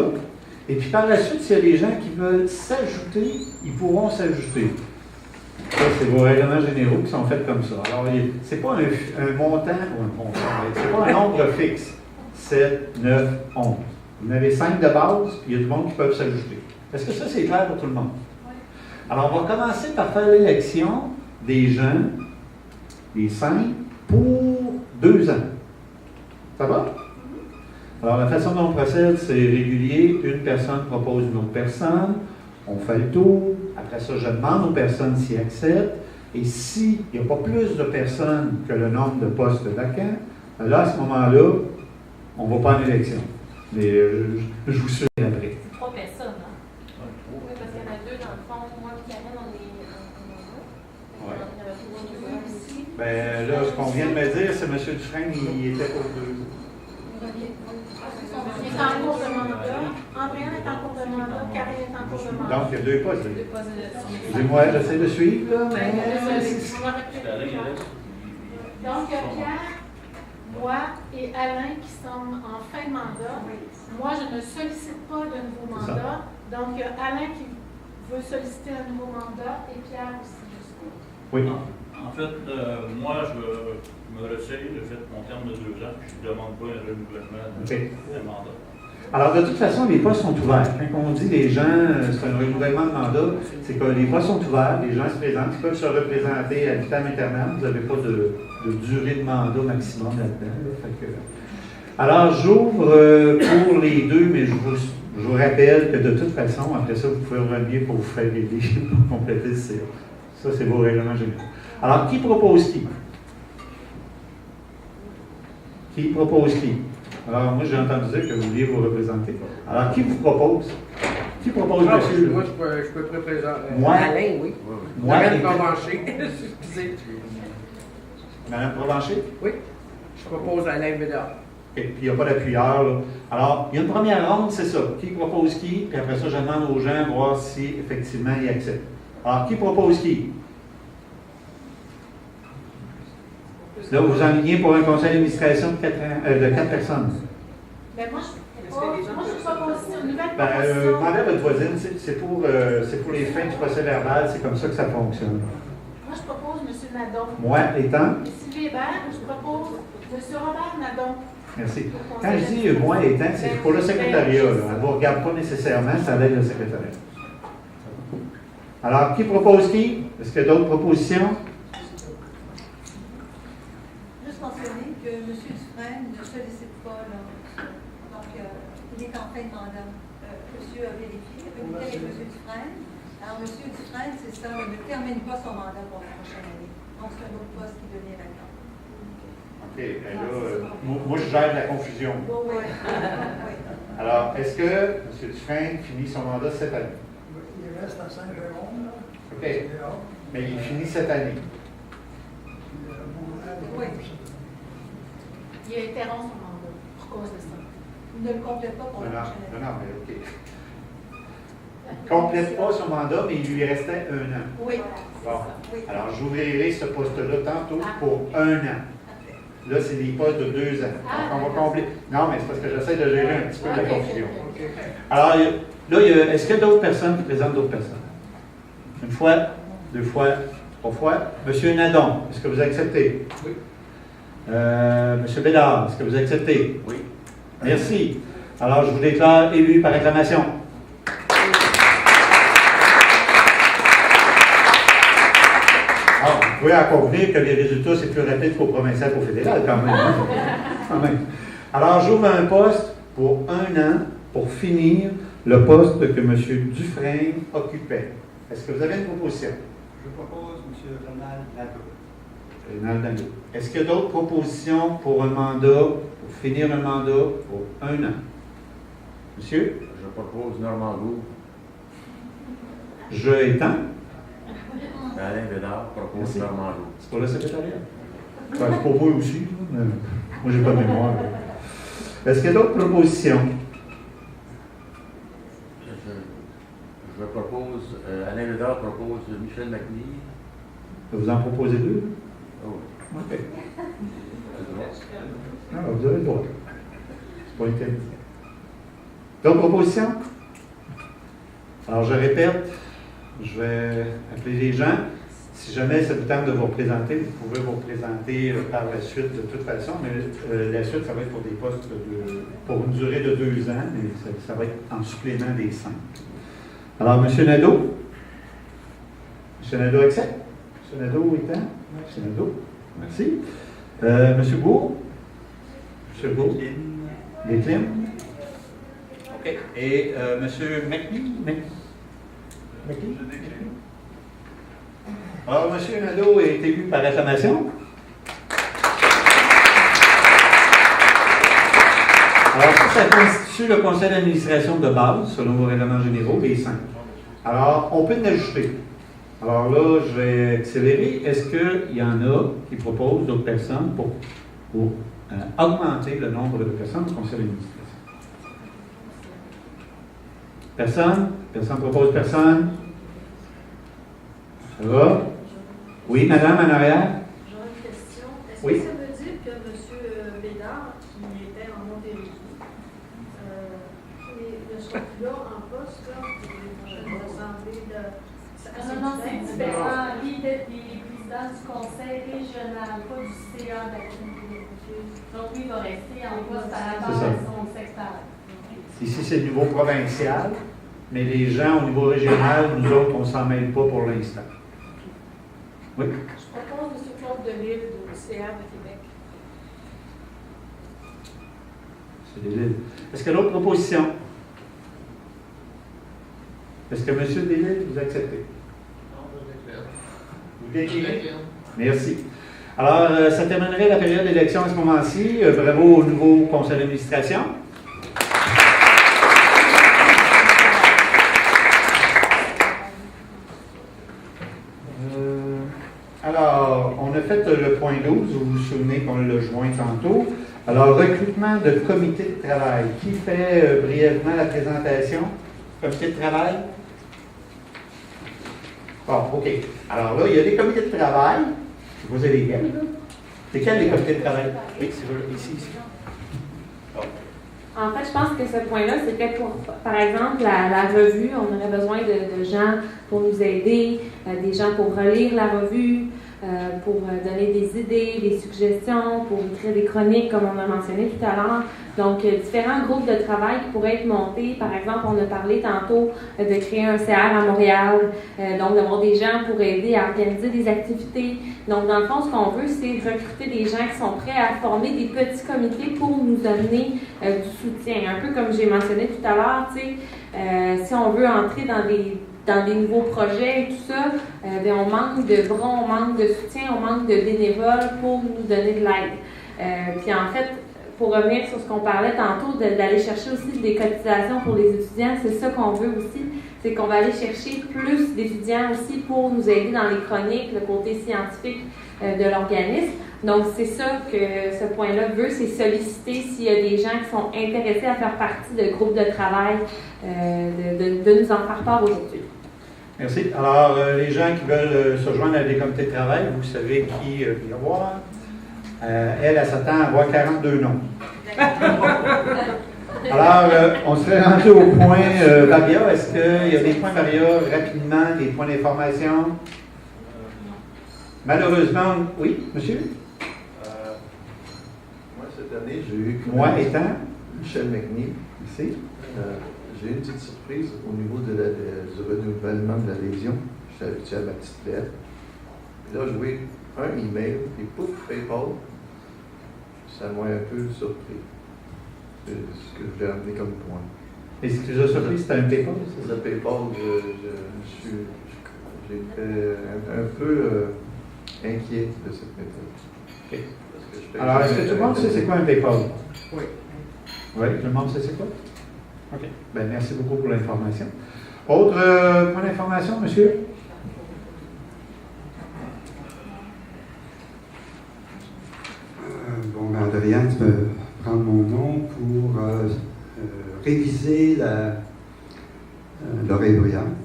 Et puis par la suite, s'il y a des gens qui veulent s'ajouter, ils pourront s'ajouter. Ça, c'est vos règlements généraux qui sont faits comme ça. Alors, ce n'est pas un montant, c'est pas un nombre fixe. 7, 9, 11. Vous en avez 5 de base, puis il y a du monde qui peuvent s'ajouter. Est-ce que ça, c'est clair pour tout le monde? Oui. Alors, on va commencer par faire l'élection des gens, des 5, pour 2 ans. Ça va? Alors, la façon dont on procède, c'est régulier. Une personne propose une autre personne. On fait le tour. Après ça, je demande aux personnes s'ils acceptent. Et s'il n'y a pas plus de personnes que le nombre de postes vacants, là, à ce moment-là, on ne va pas en élection. Mais je vous suis après. 3 personnes, hein? Oui, parce qu'il y en a 2 dans le fond. Moi et Karen, on est en Ouais. Il y en avait 3 ici. Bien, là, ce qu'on vient de me dire, c'est M. Dufresne, il était pour 2. Il est en cours de mandat. Andréane est en cours de mandat. Karine est en cours de mandat. Donc, il y a 2 postes. Excusez-moi, j'essaie de suivre, là. Donc, il y a Pierre, moi et Alain qui sommes en fin de mandat. Moi, je ne sollicite pas de nouveau mandat. Donc, il y a Alain qui veut solliciter un nouveau mandat et Pierre aussi, je suppose. Oui. En fait, moi, je me ressaye, j'ai fait mon terme de 2 ans, puis je ne demande pas un renouvellement de mandat. Alors, de toute façon, les postes sont ouverts. Quand on dit les gens, c'est un renouvellement de mandat, c'est que les postes sont ouverts, les gens se présentent, ils peuvent se représenter à vitam aeternam. Vous n'avez pas de durée de mandat maximum là-dedans. Alors, j'ouvre pour les 2, mais je vous rappelle que de toute façon, après ça, vous pouvez revenir pour vous faire aider pour compléter le CA. Ça, c'est vos règlements généraux. Alors, qui propose qui? Qui propose qui? Alors, moi, j'ai entendu dire que vous vouliez vous représenter. Alors, qui vous propose? Qui propose, monsieur? Moi, je peux représenter. Moi? Alain, oui. Moi? Madame Provencher. Excusez. Madame Provencher? Oui. Je propose Alain Bédard. Et puis, il n'y a pas d'appuyeur, là. Alors, il y a une première ronde, c'est ça. Qui propose qui? Puis après ça, je demande aux gens de voir si, effectivement, ils acceptent. Alors, qui propose qui? Là, vous enlignez pour un conseil d'administration de 4 personnes. Ben moi, je propose une nouvelle proposition. Demandez à votre voisine, c'est pour les fins du procès verbal, c'est comme ça que ça fonctionne. Moi, je propose M. Nadon. Moi, étant? Et Sylvie Hébert, je propose M. Robert Nadon. Merci. Quand je dis moi étant, c'est pour le secrétariat. Elle ne vous regarde pas nécessairement, ça aide le secrétariat. Alors, qui propose qui? Est-ce qu'il y a d'autres propositions? Juste mentionner que M. Dufresne ne sollicite pas, là, donc il est en fin de mandat. Monsieur a vérifié, il a communiqué avec M. Dufresne. Alors, M. Dufresne, c'est ça, il ne termine pas son mandat pour la prochaine année. Donc, c'est un autre poste qui devient vacant. OK, ben là, moi, je gère la confusion. Oui. Alors, est-ce que M. Dufresne finit son mandat cette année? Il reste à Saint-Jérôme, là. OK. Mais il finit cette année. Oui. Il interrompt son mandat pour cause de ça. Il ne le complète pas pour la prochaine année. Non, mais OK. Il ne complète pas son mandat, mais il lui restait 1 an. Oui. Bon. Alors, j'ouvrirai ce poste-là tantôt pour 1 an. Là, c'est des postes de 2 ans. Donc, on va compléter. Non, mais c'est parce que j'essaie de gérer un petit peu la confusion. Alors, là, est-ce qu'il y a d'autres personnes qui présentent d'autres personnes? 1 fois, 2 fois, 3 fois. Monsieur Nadon, est-ce que vous acceptez? Oui. Monsieur Bédard, est-ce que vous acceptez? Oui. Merci. Alors, je vous déclare élu par acclamation. Alors, vous pouvez en convenir que les résultats, c'est plus rapide qu'au provincial qu'au fédéral, quand même. Hein? Quand même. Alors, j'ouvre un poste pour 1 an pour finir le poste que M. Dufresne occupait. Est-ce que vous avez une proposition? Je propose M. Ronald Nadeau. Ronald Nadeau. Est-ce qu'il y a d'autres propositions pour un mandat, pour finir un mandat pour 1 an? Monsieur? Je propose Normand Gould. Je étant? Alain Bédard propose Normand Gould. C'est pour le secrétariat? Ben, c'est pour moi aussi. Mais moi, j'ai pas de mémoire. Est-ce qu'il y a d'autres propositions? Je propose, Alain Bédard propose Michel McNeil. Vous en proposez 2? Oh. OK. Ah, vous avez le droit. C'est pas interdit. D'autres propositions? Alors, je répète, je vais appeler les gens. Si jamais ça vous tente de vous représenter, vous pouvez vous représenter par la suite de toute façon, mais la suite, ça va être pour des postes pour une durée de 2 ans, mais ça va être en supplément des 5. Alors, M. Nadeau. M. Nadeau accepte? M. Nadeau est temps? M. Nadeau, merci. M. Bourg? M. Bourg? Décline? OK. Et M. McNee? Alors, M. Nadeau est élu par acclamation. Alors, ça constitue le conseil d'administration de base, selon vos règlements généraux, les 5. Alors, on peut l'ajuster. Alors là, je vais accélérer. Est-ce qu'il y en a qui proposent d'autres personnes pour augmenter le nombre de personnes au conseil d'administration? Personne? Personne propose personne? Ça va? Oui, madame, en arrière? J'aurais une question. Est-ce Oui. que ça veut dire que M. Bédard, qui était en Montérégie, ne sera plus là en poste là, pour les prochaines assemblées de... Non, c'est différent. Lui, il est président du conseil régional, pas du CA d'activité. Donc, lui, il va rester en poste par rapport à son secteur. Ici, c'est le niveau provincial, mais les gens au niveau régional, nous autres, on ne s'en mêle pas pour l'instant. Oui? Je propose M. Claude Delisle du CA de Québec. C'est Delisle. Est-ce qu'il y a d'autres propositions? Est-ce que M. Delisle, vous acceptez? Non, je déclare. Vous déclarez? Merci. Alors, ça terminerait la période d'élection à ce moment-ci. Bravo au nouveau conseil d'administration. Alors, on a fait le point 12, vous vous souvenez qu'on l'a joint tantôt. Alors, recrutement de comité de travail. Qui fait brièvement la présentation? Comité de travail? Bon, OK. Alors là, il y a des comités de travail. Vous avez lesquels? Lesquels les comités de travail? Oui, c'est ici. Oh. En fait, je pense que ce point-là, c'était pour, par exemple, la revue. On aurait besoin de gens pour nous aider, des gens pour relire la revue, pour donner des idées, des suggestions, pour écrire des chroniques, comme on a mentionné tout à l'heure. Donc, différents groupes de travail qui pourraient être montés. Par exemple, on a parlé tantôt de créer un CR à Montréal, donc d'avoir des gens pour aider à organiser des activités. Donc, dans le fond, ce qu'on veut, c'est recruter des gens qui sont prêts à former des petits comités pour nous donner du soutien. Un peu comme j'ai mentionné tout à l'heure, tu sais, si on veut entrer dans des nouveaux projets et tout ça, bien, on manque de bras, on manque de soutien, on manque de bénévoles pour nous donner de l'aide. Puis en fait, pour revenir sur ce qu'on parlait tantôt, d'aller chercher aussi des cotisations pour les étudiants, c'est ça qu'on veut aussi, c'est qu'on va aller chercher plus d'étudiants aussi pour nous aider dans les chroniques, le côté scientifique de l'organisme. Donc, c'est ça que ce point-là veut, c'est solliciter s'il y a des gens qui sont intéressés à faire partie de groupes de travail, de nous en faire part aujourd'hui. Merci. Alors, les gens qui veulent se joindre à des comités de travail, vous savez qui y avoir. Elle s'attend à avoir 42 noms. Alors, on serait rendu au point Varia. Est-ce qu'il y a des points Varia rapidement, des points d'information? Malheureusement, oui, monsieur? Moi, cette année, j'ai eu... Moi étant? Michel McNee. Merci. J'ai eu une petite surprise au niveau du renouvellement de l'adhésion. J'étais habitué à ma petite lettre. Puis là, j'ai eu un email, et pouf, PayPal. Ça m'a un peu surpris. C'est ce que je vais amener comme point. Et ce que j'ai surpris, c'était un PayPal? Le PayPal, j'ai été un peu inquiet de cette méthode. Okay. Alors, est-ce que tout le monde sait c'est quoi un PayPal? Oui. Oui, tout le monde sait c'est quoi? OK. Bien, merci beaucoup pour l'information. Autre point d'information, monsieur? Bon, ben, Adrien, tu peux prendre mon nom pour réviser l'oreille bruyante.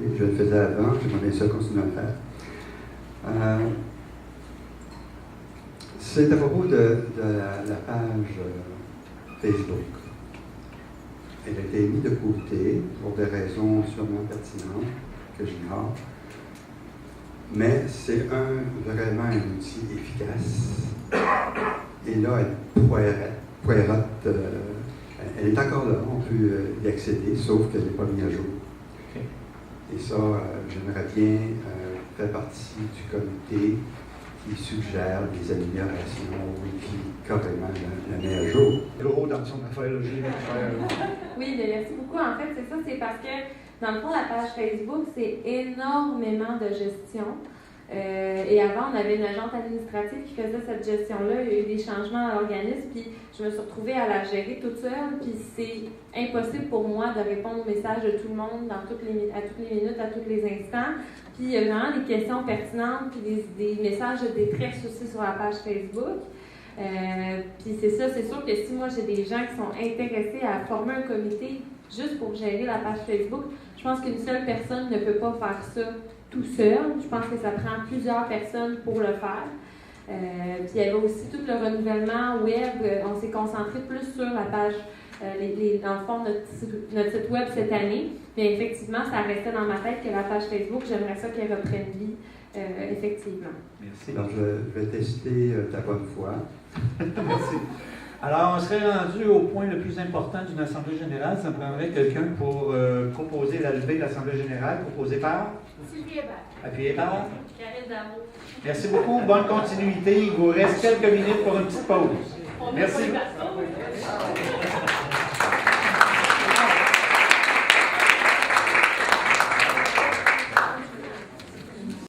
Je le faisais avant, j'aimerais bien ça continuer à le faire. C'est à propos de la page Facebook. Elle a été mise de côté pour des raisons sûrement pertinentes que j'ignore. Mais c'est vraiment un outil efficace. Et là, elle poirote. Elle est encore là, on peut y accéder, sauf qu'elle n'est pas mise à jour. Et ça, j'aimerais bien faire partie du comité qui suggère des améliorations et qui carrément la met à jour. Gros dans son affaire, là, Oui, bien, merci beaucoup. En fait, c'est ça, c'est parce que, dans le fond, la page Facebook, c'est énormément de gestion. Et avant, on avait une agente administrative qui faisait cette gestion-là. Il y a eu des changements à l'organisme, puis je me suis retrouvée à la gérer toute seule. Puis c'est impossible pour moi de répondre aux messages de tout le monde à toutes les minutes, à tous les instants. Puis il y a vraiment des questions pertinentes, puis des messages de détresse aussi sur la page Facebook. Puis c'est ça, c'est sûr que si moi j'ai des gens qui sont intéressés à former un comité juste pour gérer la page Facebook, je pense qu'une seule personne ne peut pas faire ça tout seul. Je pense que ça prend plusieurs personnes pour le faire. Puis il y avait aussi tout le renouvellement web. On s'est concentré plus sur la page, dans le fond, notre site web cette année. Mais effectivement, ça restait dans ma tête que la page Facebook, j'aimerais ça qu'elle reprenne vie, effectivement. Merci. Alors, je vais tester ta bonne foi. Merci. Alors, on serait rendu au point le plus important d'une Assemblée générale. Ça me prendrait quelqu'un pour proposer la levée de l'Assemblée générale, proposée par? Sylvie Hébert. Appuyé par? Karine Dameau. Merci beaucoup. Bonne continuité. Il vous reste quelques minutes pour une petite pause. Merci.